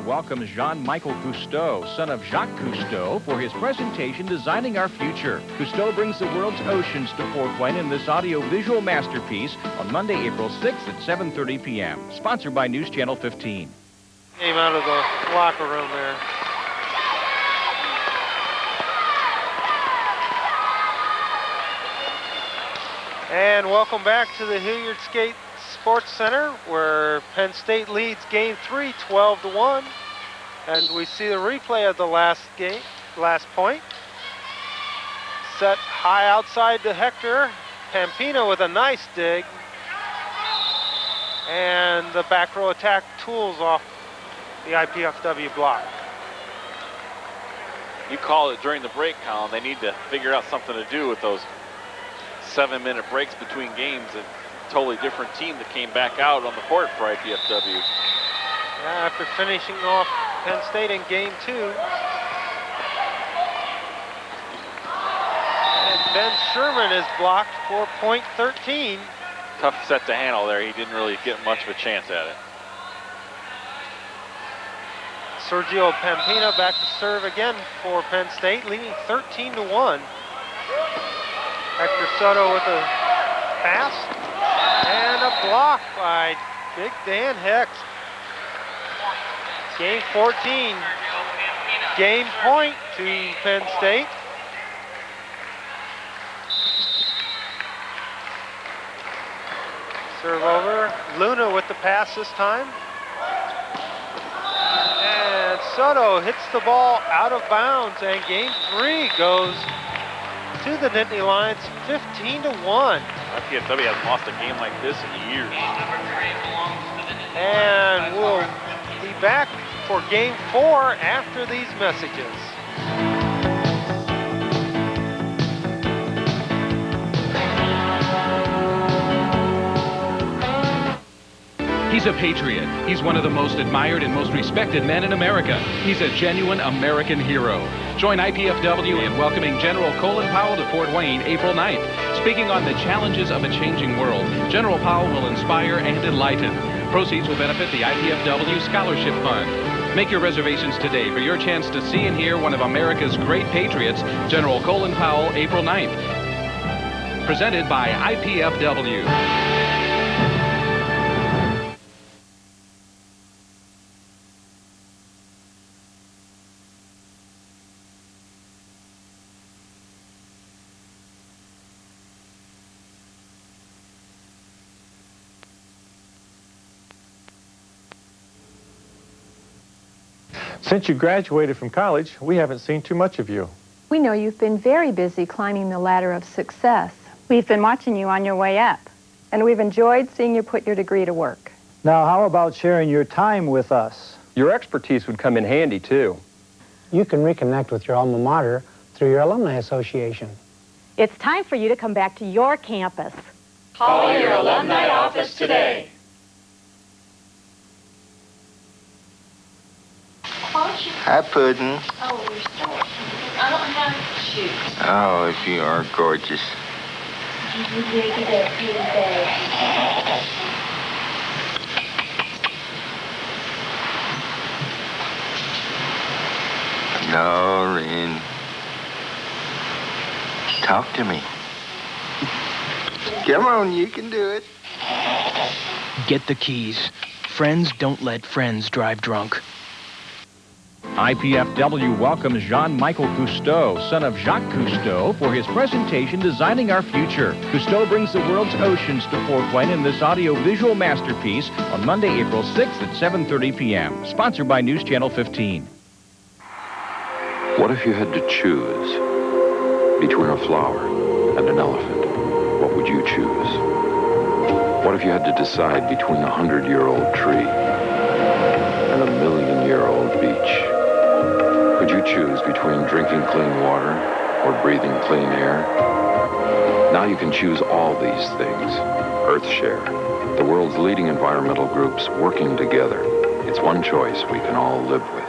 Welcomes Jean-Michel Cousteau, son of Jacques Cousteau, for his presentation Designing Our Future. Cousteau brings the world's oceans to Fort Wayne in this audio-visual masterpiece on Monday, April 6th at 7:30 p.m. Sponsored by News Channel 15. Came out of the locker room there. And welcome back to the Hilliard Skate Sports Center, where Penn State leads Game 3, 12-1. As we see the replay of the last point. Set high outside to Hector. Penn-Pena with a nice dig. And the back row attack tools off the IPFW block. You call it during the break, Colin. They need to figure out something to do with those 7-minute breaks between games. A totally different team that came back out on the court for IPFW. Yeah, after finishing off Penn State in Game 2. And Ben Sherman is blocked for point 13. Tough set to handle there. He didn't really get much of a chance at it. Sergio Penn-Pena back to serve again for Penn State, leading 13-1. Hector Soto with a pass and a block by Big Dan Hext. Game 14, game point to Penn State. Serve over, Luna with the pass this time. And Soto hits the ball out of bounds, and game 3 goes to the Nittany Lions, 15-1. IPFW hasn't lost a game like this in years. And we'll be back for game 4 after these messages. He's a patriot. He's one of the most admired and most respected men in America. He's a genuine American hero. Join IPFW in welcoming General Colin Powell to Fort Wayne April 9th. Speaking on the challenges of a changing world, General Powell will inspire and enlighten. Proceeds will benefit the IPFW Scholarship Fund. Make your reservations today for your chance to see and hear one of America's great patriots, General Colin Powell, April 9th. Presented by IPFW. Since you graduated from college, we haven't seen too much of you. We know you've been very busy climbing the ladder of success. We've been watching you on your way up, and we've enjoyed seeing you put your degree to work. Now, how about sharing your time with us? Your expertise would come in handy, too. You can reconnect with your alma mater through your alumni association. It's time for you to come back to your campus. Call your alumni office today. Hi, Puddin'. Oh, you're so I don't have shoes. Oh, if you are gorgeous. You did get a pretty bag. Lauren, talk to me. Come on, you can do it. Get the keys. Friends don't let friends drive drunk. IPFW welcomes Jean-Michel Cousteau, son of Jacques Cousteau, for his presentation Designing Our Future. Cousteau brings the world's oceans to Fort Wayne in this audio-visual masterpiece on Monday, April 6th at 7:30 p.m. Sponsored by News Channel 15. What if you had to choose between a flower and an elephant? What would you choose? What if you had to decide between a 100-year-old tree and a 1,000,000-year-old beach? Could you choose between drinking clean water or breathing clean air? Now you can choose all these things. EarthShare, the world's leading environmental groups working together. It's one choice we can all live with.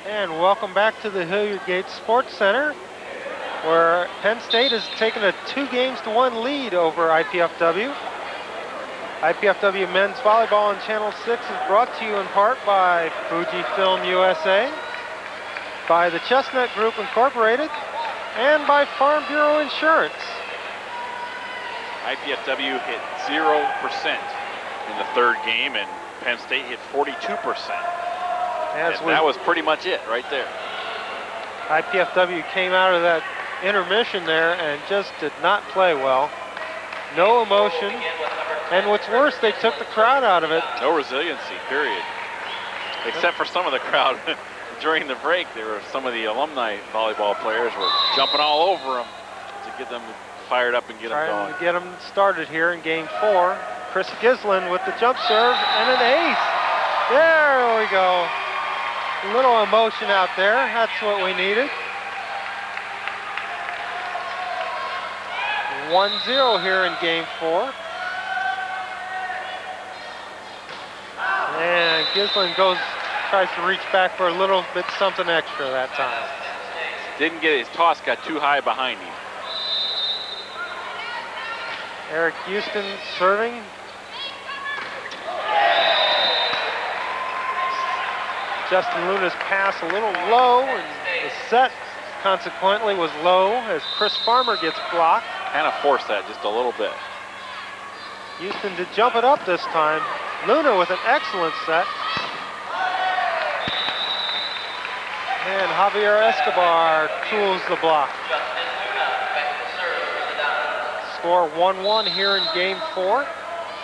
And welcome back to the Hilliard Gates Sports Center, where Penn State has taken a 2-1 lead over IPFW. IPFW Men's Volleyball on Channel 6 is brought to you in part by Fujifilm USA, by the Chestnut Group Incorporated, and by Farm Bureau Insurance. IPFW hit 0% in the third game, and Penn State hit 42%. And that was pretty much it right there. IPFW came out of that intermission there and just did not play well. No emotion. And what's worse, they took the crowd out of it. No resiliency, period. Except for some of the crowd. During the break, there were some of the alumni volleyball players were jumping all over them to get them fired up and get them going. Trying to get them started here in game 4. Chris Gislin with the jump serve and an ace. There we go. A little emotion out there. That's what we needed. 1-0 here in game 4. And Gislin tries to reach back for a little bit something extra that time. Didn't get it. His toss got too high behind him. Eric Houston serving. Justin Luna's pass a little low, and the set consequently was low as Chris Farmer gets blocked. Kind of forced that just a little bit. Houston to jump it up this time. Luna with an excellent set. And Javier Escobar tools the block. Score 1-1 here in game 4.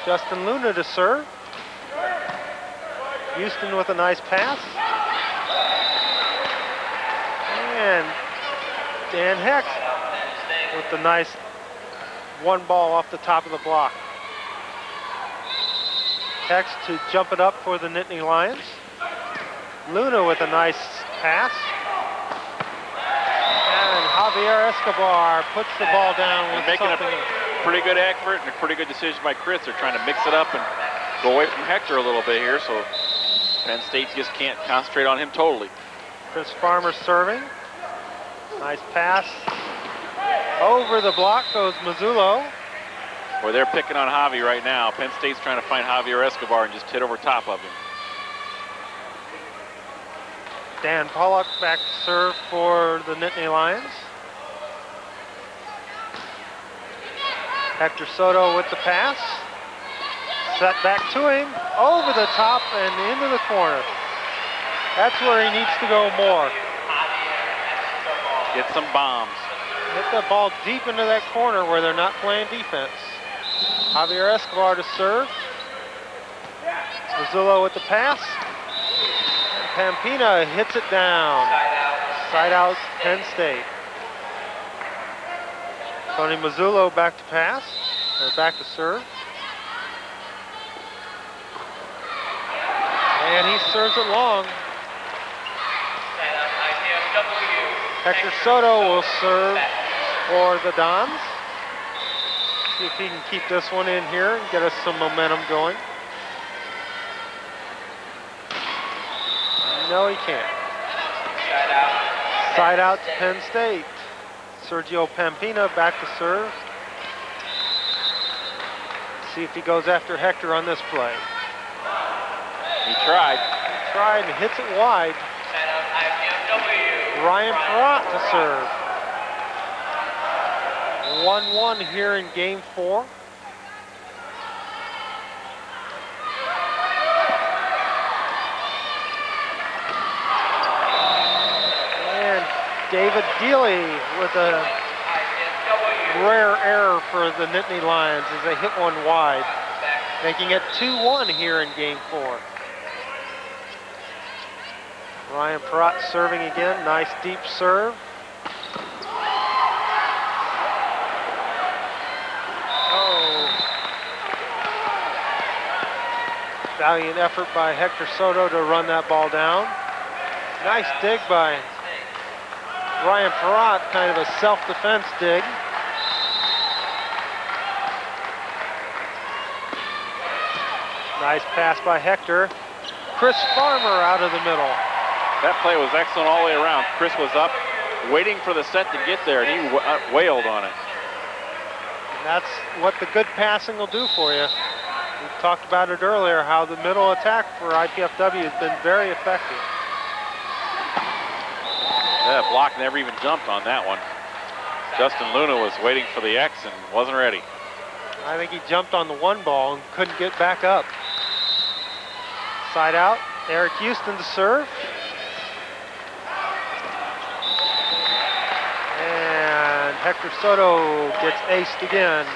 Justin Luna to serve. Houston with a nice pass. And Dan Heck with the nice one ball off the top of the block. Hex to jump it up for the Nittany Lions. Luna with a nice pass. And Javier Escobar puts the ball down with pretty good effort and a pretty good decision by Chris. They're trying to mix it up and go away from Hector a little bit here, so Penn State just can't concentrate on him totally. Chris Farmer serving. Nice pass. Over the block goes Mazzullo. Boy, they're picking on Javi right now. Penn State's trying to find Javier Escobar and just hit over top of him. Dan Pollock back to serve for the Nittany Lions. Hector Soto with the pass. Set back to him, over the top and into the corner. That's where he needs to go more. Get some bombs. Hit the ball deep into that corner where they're not playing defense. Javier Escobar to serve. Mazzullo with the pass. Pampina hits it down. Side out, Penn State. Tony Mazzullo back to pass, or back to serve. And he serves it long. Hector Soto will serve for the Dons. See if he can keep this one in here and get us some momentum going. No, he can't. Side out to Penn State. Sergio Pampina back to serve. See if he goes after Hector on this play. He tried. He tried and hits it wide. Ryan Perrott to serve. 1-1 here in game 4. David Dealey with a rare error for the Nittany Lions as they hit one wide, making it 2-1 here in game 4. Ryan Perrott serving again, nice deep serve. Oh. Valiant effort by Hector Soto to run that ball down. Nice dig by Ryan Perrott, kind of a self-defense dig. Nice pass by Hector. Chris Farmer out of the middle. That play was excellent all the way around. Chris was up, waiting for the set to get there, and he wailed on it. And that's what the good passing will do for you. We talked about it earlier, how the middle attack for IPFW has been very effective. That block never even jumped on that one. Justin Luna was waiting for the X and wasn't ready. I think he jumped on the one ball and couldn't get back up. Side out, Eric Houston to serve. And Hector Soto gets aced again.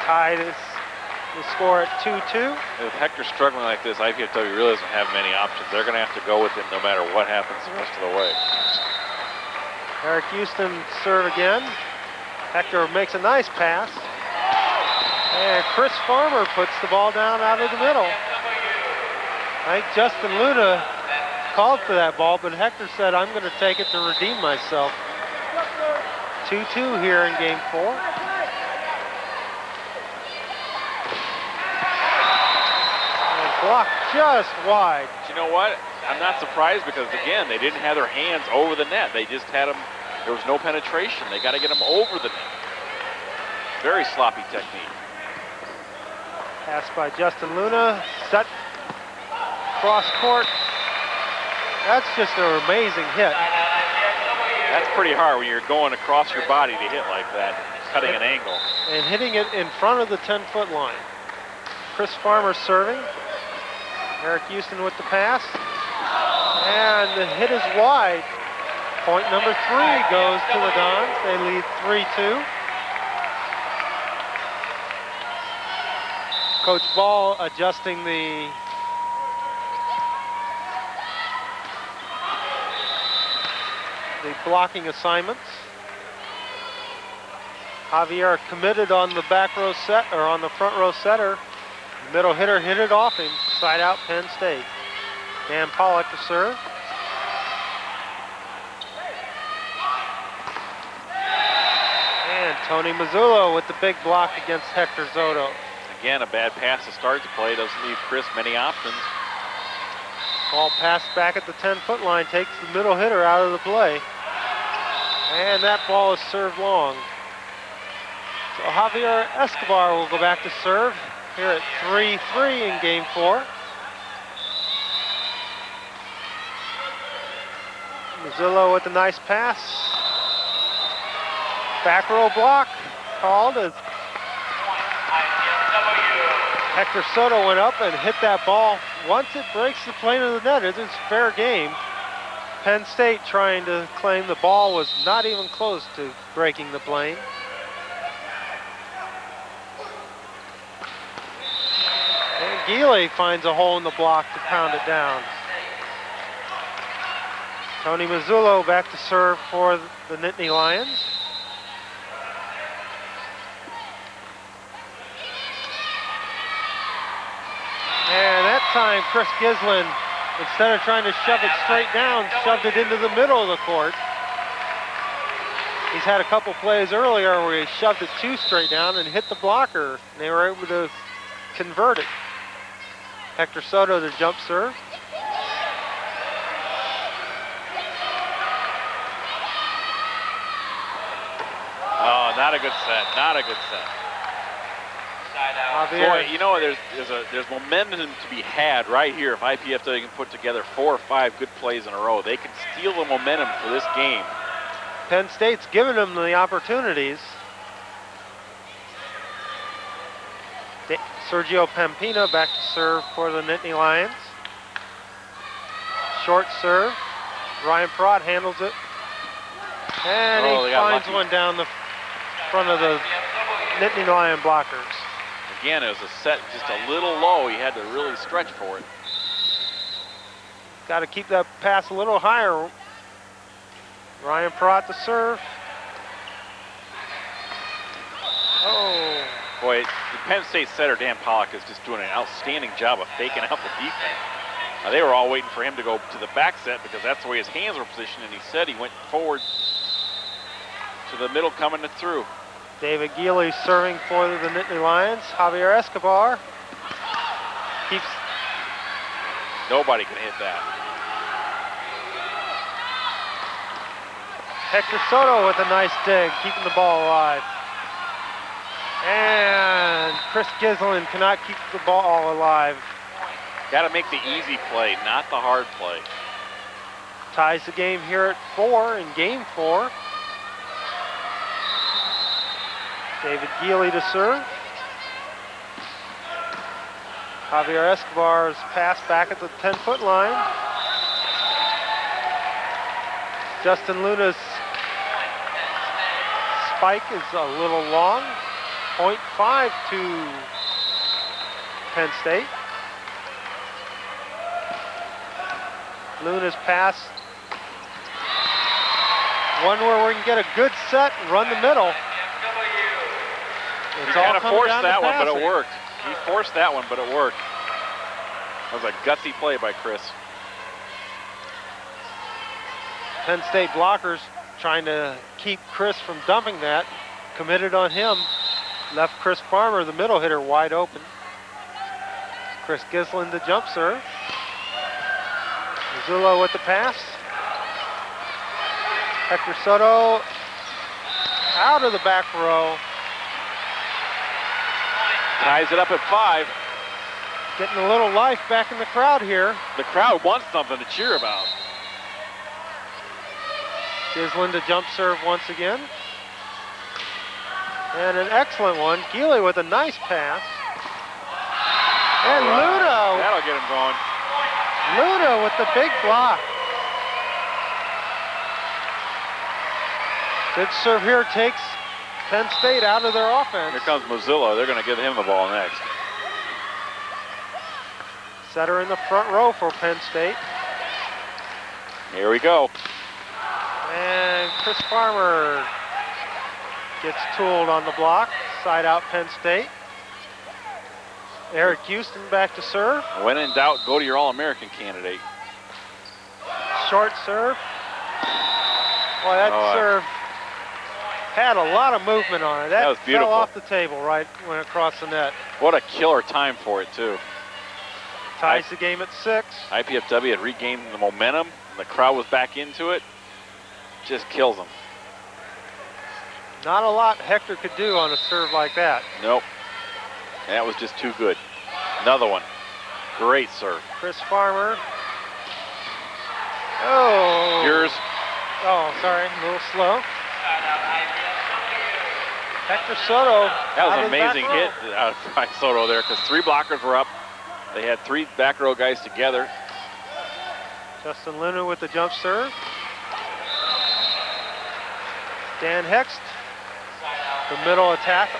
Tied the score at 2-2. If Hector's struggling like this, IPFW really doesn't have many options. They're going to have to go with him no matter what happens the rest of the way. Eric Houston serve again. Hector makes a nice pass. And Chris Farmer puts the ball down out of the middle. I think Justin Luna called for that ball, but Hector said, I'm going to take it to redeem myself. 2-2 here in game 4. Blocked just wide. But you know what? I'm not surprised because, again, they didn't have their hands over the net. They just had them, there was no penetration. They got to get them over the net. Very sloppy technique. Pass by Justin Luna. Set cross court. That's just an amazing hit. That's pretty hard when you're going across your body to hit like that, cutting an angle. And hitting it in front of the 10-foot line. Chris Farmer serving. Eric Houston with the pass. And the hit is wide. Point number 3 goes to the Dons. They lead 3-2. Coach Ball adjusting the blocking assignments. Javier committed on the back row set, or on the front row setter. Middle hitter hit it off him. Side out, Penn State. Dan Pollock to serve. And Tony Mazzullo with the big block against Hector Soto. Again, a bad pass to start the play. Doesn't leave Chris many options. Ball passed back at the 10-foot line, takes the middle hitter out of the play. And that ball is served long. So Javier Escobar will go back to serve here at 3-3 in game 4. Mazzullo with a nice pass. Back row block called as Hector Soto went up and hit that ball. Once it breaks the plane of the net, it's fair game. Penn State trying to claim the ball was not even close to breaking the plane. And Gili finds a hole in the block to pound it down. Tony Mazzullo back to serve for the Nittany Lions. And that time, Chris Gislin, instead of trying to shove it straight down, shoved it into the middle of the court. He's had a couple plays earlier where he shoved it too straight down and hit the blocker, and they were able to convert it. Hector Soto to jump serve. Oh, not a good set, not a good set. Boy, you know, there's momentum to be had right here if IPFW can put together 4 or 5 good plays in a row. They can steal the momentum for this game. Penn State's given them the opportunities. Sergio Pampina back to serve for the Nittany Lions. Short serve. Ryan Pratt handles it. And he finds one down the front of the Nittany Lion blockers. Again, it was a set just a little low. He had to really stretch for it. Got to keep that pass a little higher. Ryan Pratt to serve. Oh. Boy, the Penn State setter, Dan Pollock, is just doing an outstanding job of faking out the defense. They were all waiting for him to go to the back set because that's the way his hands were positioned, and he said he went forward to the middle coming through. David Gili serving for the Nittany Lions. Javier Escobar keeps. Nobody can hit that. Hector Soto with a nice dig, keeping the ball alive. And Chris Gislin cannot keep the ball alive. Got to make the easy play, not the hard play. Ties the game here at 4 in game 4. David Gili to serve. Javier Escobar's pass back at the 10-foot line. Justin Luna's spike is a little long. 0.5 to Penn State. Luna's pass. One where we can get a good set, run the middle. He kind of forced that one, but it worked. He forced that one, but it worked. That was a gutsy play by Chris. Penn State blockers trying to keep Chris from dumping that. Committed on him. Left Chris Farmer, the middle hitter, wide open. Chris Gislin the jump serve. Mazzullo with the pass. Hector Soto out of the back row. Ties it up at 5. Getting a little life back in the crowd here. The crowd wants something to cheer about. Gislin to jump serve once again. And an excellent one. Gili with a nice pass. And Luna. That'll get him going. Luna with the big block. Good serve here takes Penn State out of their offense. Here comes Mazzullo. They're going to give him the ball next. Setter in the front row for Penn State. Here we go. And Chris Farmer gets tooled on the block. Side out Penn State. Eric Houston back to serve. When in doubt, go to your All-American candidate. Short serve. Boy, that serve had a lot of movement on it. That was beautiful. Fell off the table right when it crossed the net. What a killer time for it, too. Ties the game at 6. IPFW had regained the momentum. And the crowd was back into it. Just kills them. Not a lot Hector could do on a serve like that. Nope. That was just too good. Another one. Great serve. Chris Farmer. Oh. Yours. Oh, sorry. A little slow. Hector Soto. That was an amazing hit by Soto there because 3 blockers were up. They had 3 back row guys together. Justin Luna with the jump serve. Dan Hext. The middle attack.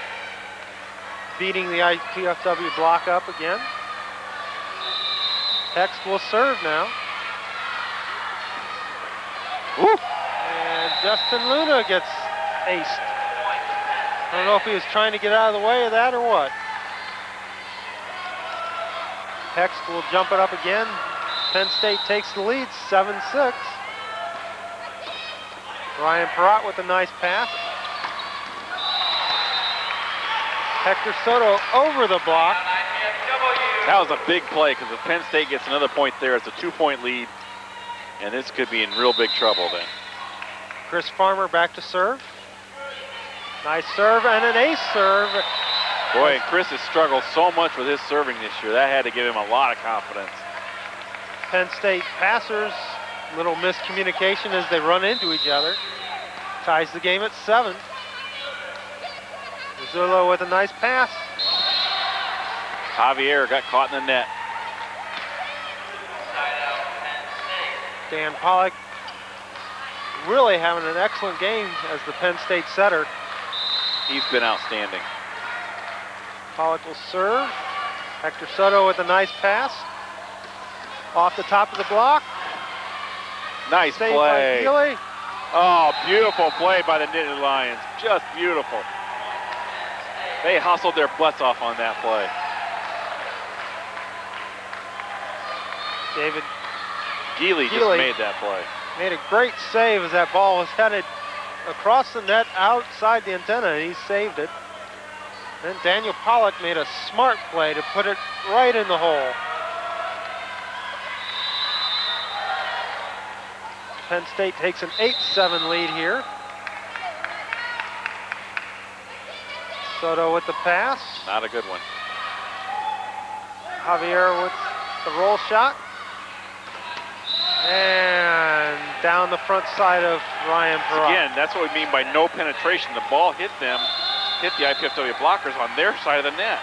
Beating the IPFW block up again. Hext will serve now. Woo. And Justin Luna gets aced. I don't know if he was trying to get out of the way of that or what. Hext will jump it up again. Penn State takes the lead, 7-6. Ryan Perrott with a nice pass. Hector Soto over the block. That was a big play because if Penn State gets another point there, it's a 2-point lead. And this could be in real big trouble then. Chris Farmer back to serve. Nice serve and an ace serve. Boy, and Chris has struggled so much with his serving this year. That had to give him a lot of confidence. Penn State passers, little miscommunication as they run into each other. Ties the game at 7. Mazzullo with a nice pass. Javier got caught in the net. Dan Pollock really having an excellent game as the Penn State setter. He's been outstanding. Pollock will serve. Hector Soto with a nice pass. Off the top of the block. Nice Saved play. by Healy. Oh, beautiful play by the Knitted Lions. Just beautiful. They hustled their butts off on that play. David Geely just made that play. Made a great save as that ball was headed across the net outside the antenna, and he saved it. Then Daniel Pollock made a smart play to put it right in the hole. Penn State takes an 8-7 lead here. Soto with the pass. Not a good one. Javier with the roll shot. And down the front side of Ryan Perrott. Again, that's what we mean by no penetration. The ball hit them, hit the IPFW blockers on their side of the net.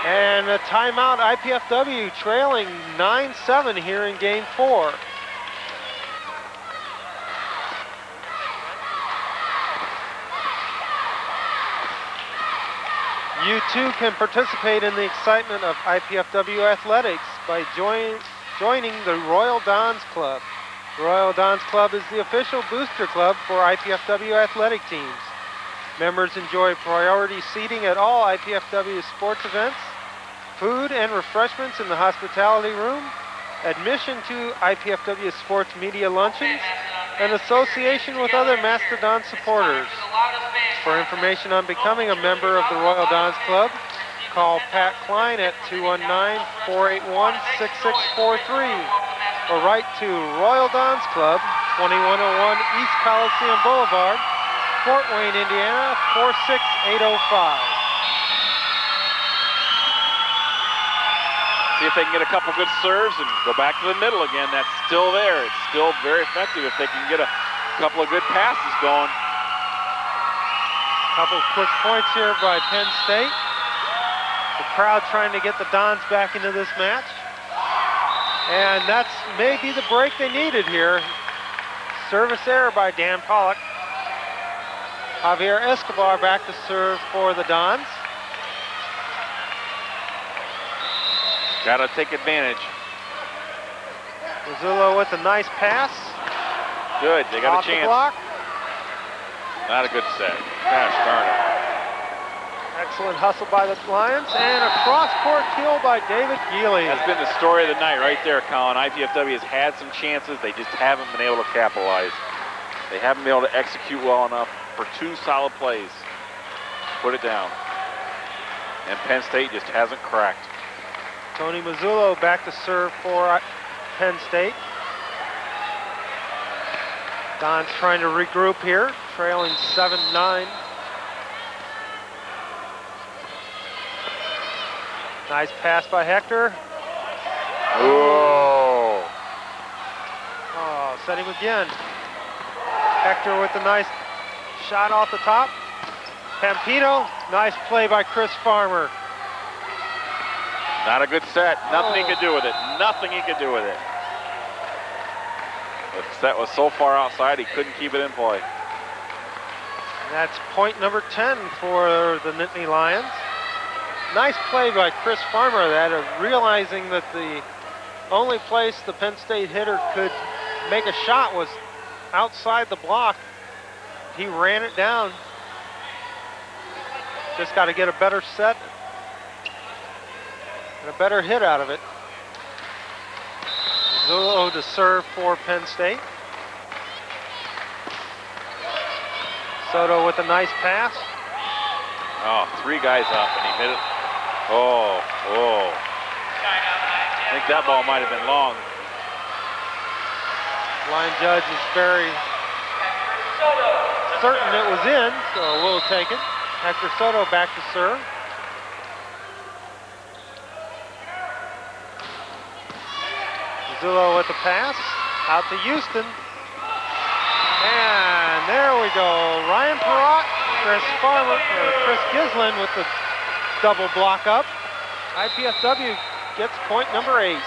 And a timeout, IPFW trailing 9-7 here in game 4. You too can participate in the excitement of IPFW athletics by joining the Royal Dons Club. Royal Dons Club is the official booster club for IPFW athletic teams. Members enjoy priority seating at all IPFW sports events, food and refreshments in the hospitality room, admission to IPFW sports media luncheons, and association with other Mastodon supporters. For information on becoming a member of the Royal Dons Club, call Pat Klein at 219-481-6643 or write to Royal Dons Club, 2101 East Coliseum Boulevard, Fort Wayne, Indiana, 46805. See if they can get a couple good serves and go back to the middle again. That's still there. It's still very effective if they can get a couple of good passes going. Couple quick points here by Penn State. The crowd trying to get the Dons back into this match. And that's maybe the break they needed here. Service error by Dan Pollock. Javier Escobar back to serve for the Dons. Got to take advantage. Mazzullo with a nice pass. Good, they got Off a chance. the block. Not a good set. Gosh darn it. Excellent hustle by the Lions, and a cross-court kill by David Geely. That's been the story of the night right there, Colin. IPFW has had some chances. They just haven't been able to capitalize. They haven't been able to execute well enough for 2 solid plays. Put it down. And Penn State just hasn't cracked. Tony Mazzullo back to serve for Penn State. Don's trying to regroup here, trailing 7-9. Nice pass by Hector. Oh. Oh, set him again. Hector with a nice shot off the top. Pampino, nice play by Chris Farmer. Not a good set. Nothing he could do with it. Nothing he could do with it. The set was so far outside he couldn't keep it in play. And that's point number 10 for the Nittany Lions. Nice play by Chris Farmer that realizing that the only place the Penn State hitter could make a shot was outside the block. He ran it down. Just got to get a better set and a better hit out of it. Zullo to serve for Penn State. Soto with a nice pass. Oh, 3 guys up and he hit it. Oh. I think that ball might have been long. Line judge is very certain it was in, so we'll take it. Hector Soto back to serve. Zullo with the pass, out to Houston. And there we go. Ryan Perrott, Chris Gislin with the double block up. IPFW gets point number 8.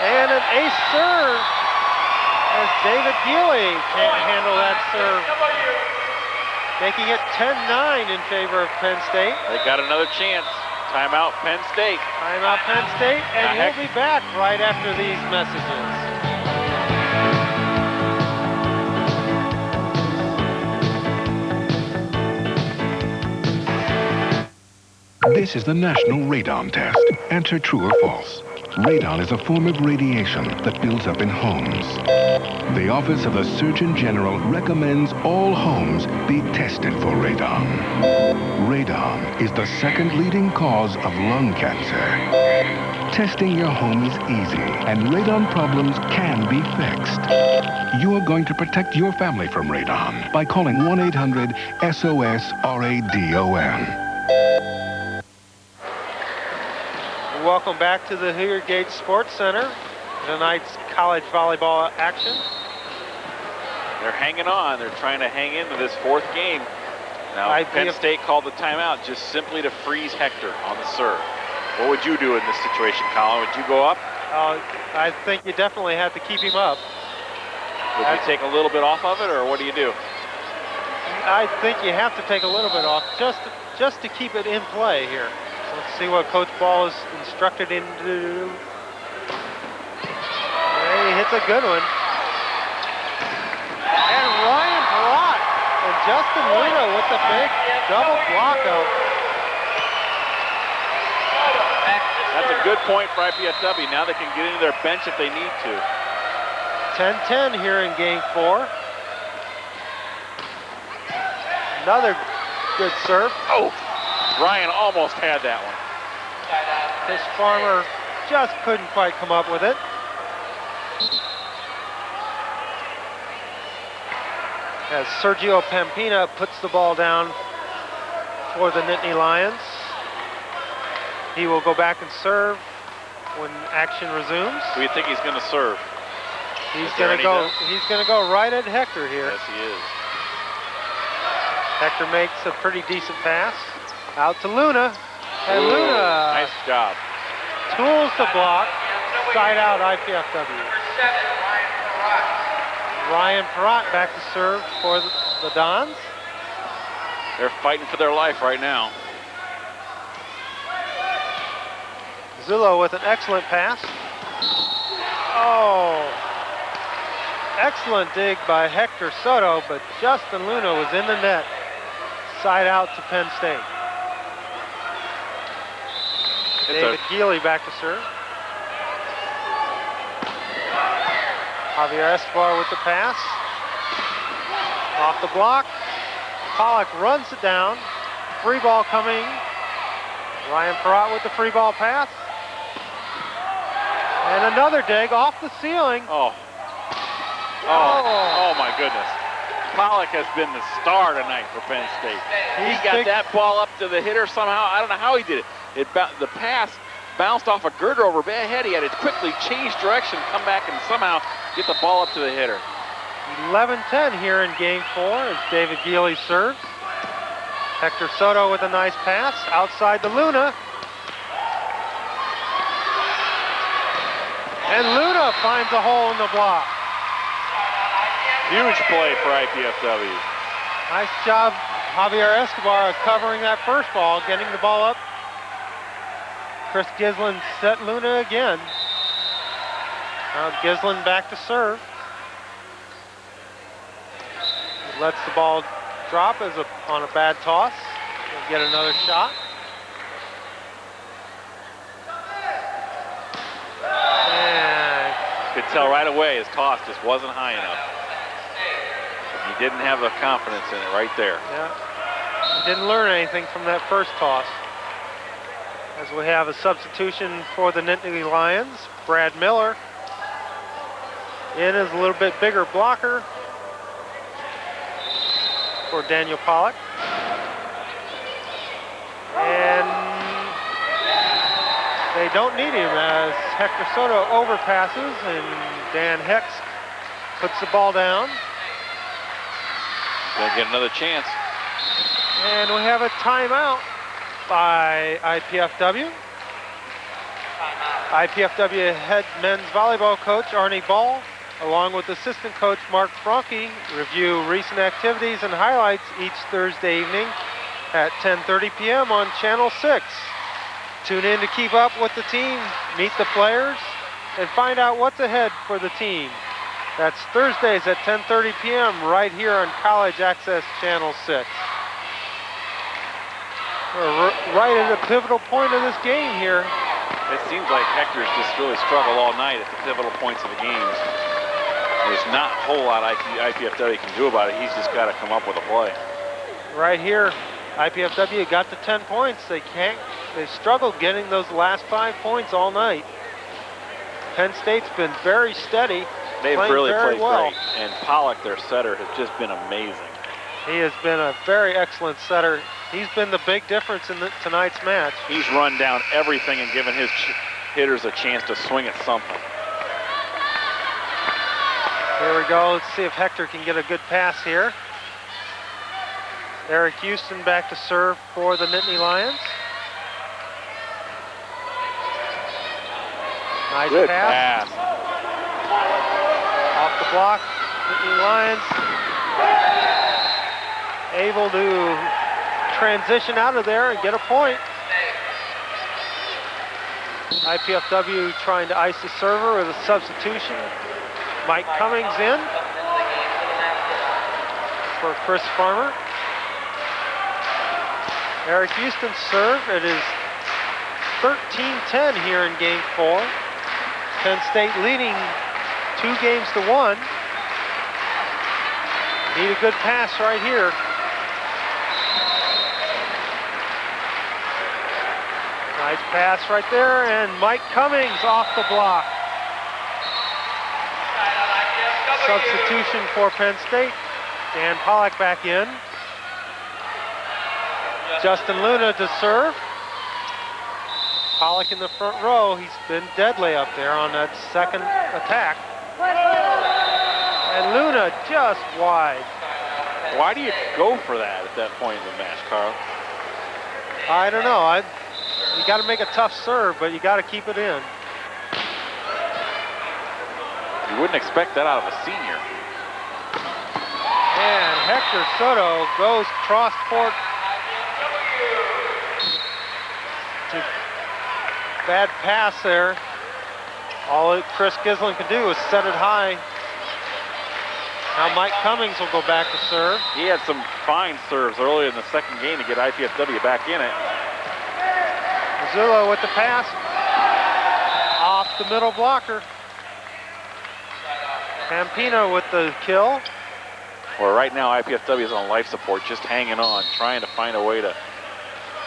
And an ace serve as David Geely can't handle that serve. Making it 10-9 in favor of Penn State. They got another chance. Timeout Penn State. Timeout Penn State, and we'll be back right after these messages. This is the National Radon Test. Answer true or false. Radon is a form of radiation that builds up in homes. The Office of the Surgeon General recommends all homes be tested for radon. Radon is the second leading cause of lung cancer. Testing your home is easy, and radon problems can be fixed. You are going to protect your family from radon by calling 1-800-SOS-RADON. Welcome back to the Hilliard Gates Sports Center. Tonight's college volleyball action. They're hanging on. They're trying to hang into this 4th game. Now, Penn State called the timeout just simply to freeze Hector on the serve. What would you do in this situation, Colin? Would you go up? I think you definitely have to keep him up. Would you take a little bit off of it, or what do you do? I think you have to take a little bit off just to keep it in play here. Let's see what Coach Ball has instructed him to do. He hits a good one. And Ryan Perrott and Justin Luna with the big double block out. That's a good point for IPFW. Now they can get into their bench if they need to. 10-10 here in game 4. Another good serve. Oh! Ryan almost had that one. Chris Farmer just couldn't quite come up with it. As Sergio Pampina puts the ball down for the Nittany Lions. He will go back and serve when action resumes. Who do you think he's going to serve? He's going to go right at Hector here. Yes, he is. Hector makes a pretty decent pass. Out to Luna. And Luna. Nice job. Tools to block. Side out IPFW. Ryan Perrott back to serve for the Dons. They're fighting for their life right now. Zullo with an excellent pass. Oh. Excellent dig by Hector Soto, but Justin Luna was in the net. Side out to Penn State. David Geely back to serve. Javier Escobar with the pass. Off the block. Pollock runs it down. Free ball coming. Ryan Perrott with the free ball pass. And another dig off the ceiling. Oh my goodness. Pollock has been the star tonight for Penn State. He got that ball up to the hitter somehow. I don't know how he did it. The pass bounced off a girder over head. He had to quickly change direction, come back, and somehow get the ball up to the hitter. 11-10 here in game 4 as David Geely serves. Hector Soto with a nice pass outside the Luna. And Luna finds a hole in the block. Huge play for IPFW. Nice job, Javier Escobar, of covering that first ball, getting the ball up. Chris Gislin set Luna again. Now Gislin back to serve. Lets the ball drop on a bad toss. He'll get another shot. And could tell right away his toss just wasn't high enough. He didn't have the confidence in it right there. Yeah, he didn't learn anything from that first toss. As we have a substitution for the Nittany Lions, Brad Miller in is a little bit bigger blocker for Daniel Pollock. And they don't need him as Hector Soto overpasses and Dan Hex puts the ball down. Gonna get another chance. And we have a timeout by IPFW. IPFW head men's volleyball coach Arnie Ball, along with assistant coach Mark Franke, review recent activities and highlights each Thursday evening at 10:30 p.m. on Channel 6. Tune in to keep up with the team, meet the players, and find out what's ahead for the team. That's Thursdays at 10:30 p.m. right here on College Access Channel 6. We're right at a pivotal point of this game here. It seems like Hector's just really struggled all night at the pivotal points of the games. There's not a whole lot IPFW can do about it. He's just got to come up with a play. Right here, IPFW got the 10 points. They struggled getting those last 5 points all night. Penn State's been very steady. They've really very played well. great. And Pollock, their setter, has just been amazing. He has been a very excellent setter. He's been the big difference in tonight's match. He's run down everything and given his hitters a chance to swing at something. Here we go. Let's see if Hector can get a good pass here. Eric Houston back to serve for the Nittany Lions. Nice good pass. Off the block, Nittany Lions able to transition out of there and get a point. IPFW trying to ice the server with a substitution. Mike Cummings in for Chris Farmer. Eric Houston serve. It is 13-10 here in game 4. Penn State leading 2 games to 1. Need a good pass right here. Nice pass right there, and Mike Cummings off the block. Substitution for Penn State. Dan Pollock back in. Justin Luna to serve. Pollock in the front row. He's been deadly up there on that second attack. And Luna just wide. Why do you go for that at that point in the match, Carl? I don't know. You got to make a tough serve, but you got to keep it in. You wouldn't expect that out of a senior. And Hector Soto goes cross court. Bad pass there. All Chris Gislin can do is set it high. Now Mike Cummings will go back to serve. He had some fine serves earlier in the second game to get IPFW back in it. Mazzullo with the pass. Off the middle blocker. Pampina with the kill. Well, right now IPFW is on life support, just hanging on, trying to find a way to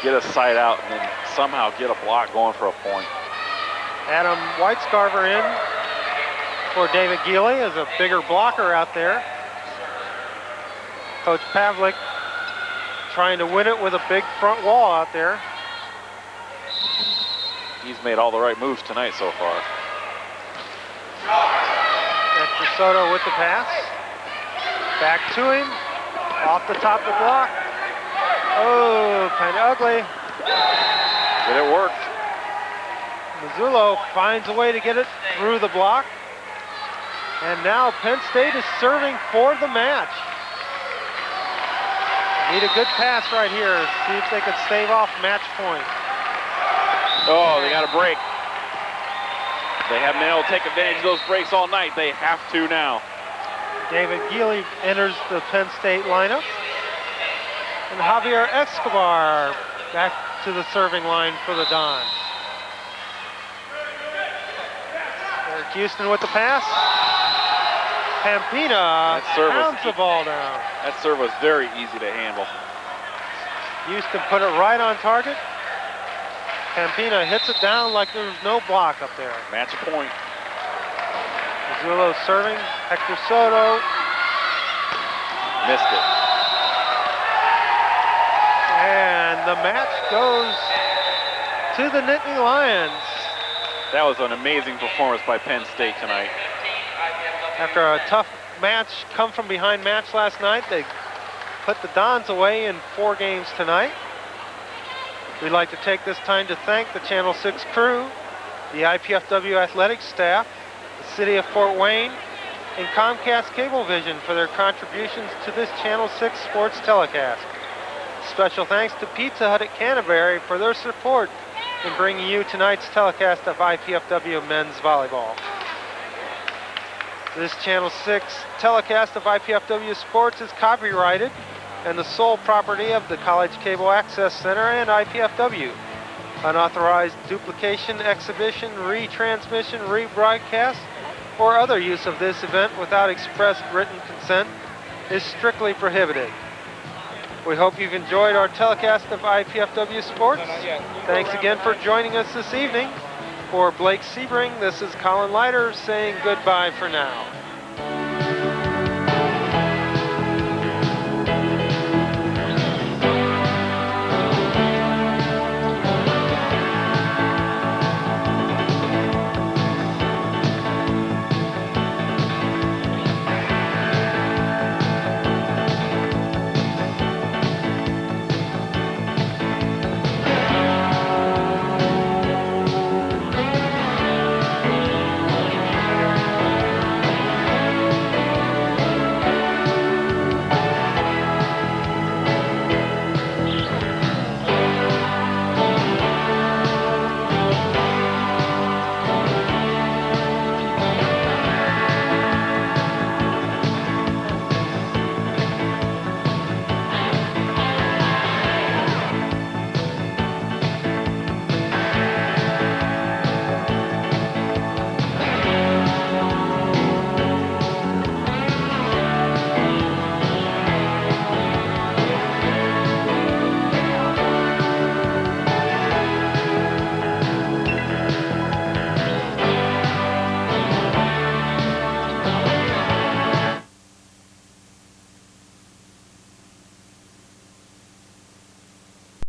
get a side out and then somehow get a block going for a point. Adam Whitescarver in for David Geely as a bigger blocker out there. Coach Pavlik trying to win it with a big front wall out there. He's made all the right moves tonight so far. Hector Soto with the pass. Back to him. Off the top of the block. Oh, kind of ugly. But it worked. Mazzullo finds a way to get it through the block. And now Penn State is serving for the match. Need a good pass right here. See if they can stave off match point. Oh, they got a break. They haven't been able to take advantage of those breaks all night. They have to now. David Geely enters the Penn State lineup. And Javier Escobar back to the serving line for the Dons. Eric Houston with the pass. Pampina pounds the ball down. That serve was very easy to handle. Houston put it right on target. Pampina hits it down like there was no block up there. Match point. Mazzullo serving. Hector Soto. Missed it. And the match goes to the Nittany Lions. That was an amazing performance by Penn State tonight. After a tough match, come from behind match last night, they put the Dons away in 4 games tonight. We'd like to take this time to thank the Channel 6 crew, the IPFW athletics staff, the city of Fort Wayne, and Comcast Cablevision for their contributions to this Channel 6 sports telecast. Special thanks to Pizza Hut at Canterbury for their support in bringing you tonight's telecast of IPFW men's volleyball. This Channel 6 telecast of IPFW sports is copyrighted and the sole property of the College Cable Access Center and IPFW. Unauthorized duplication, exhibition, retransmission, rebroadcast, or other use of this event without express written consent is strictly prohibited. We hope you've enjoyed our telecast of IPFW sports. Thanks again for joining us this evening. For Blake Sebring, this is Colin Leiter saying goodbye for now.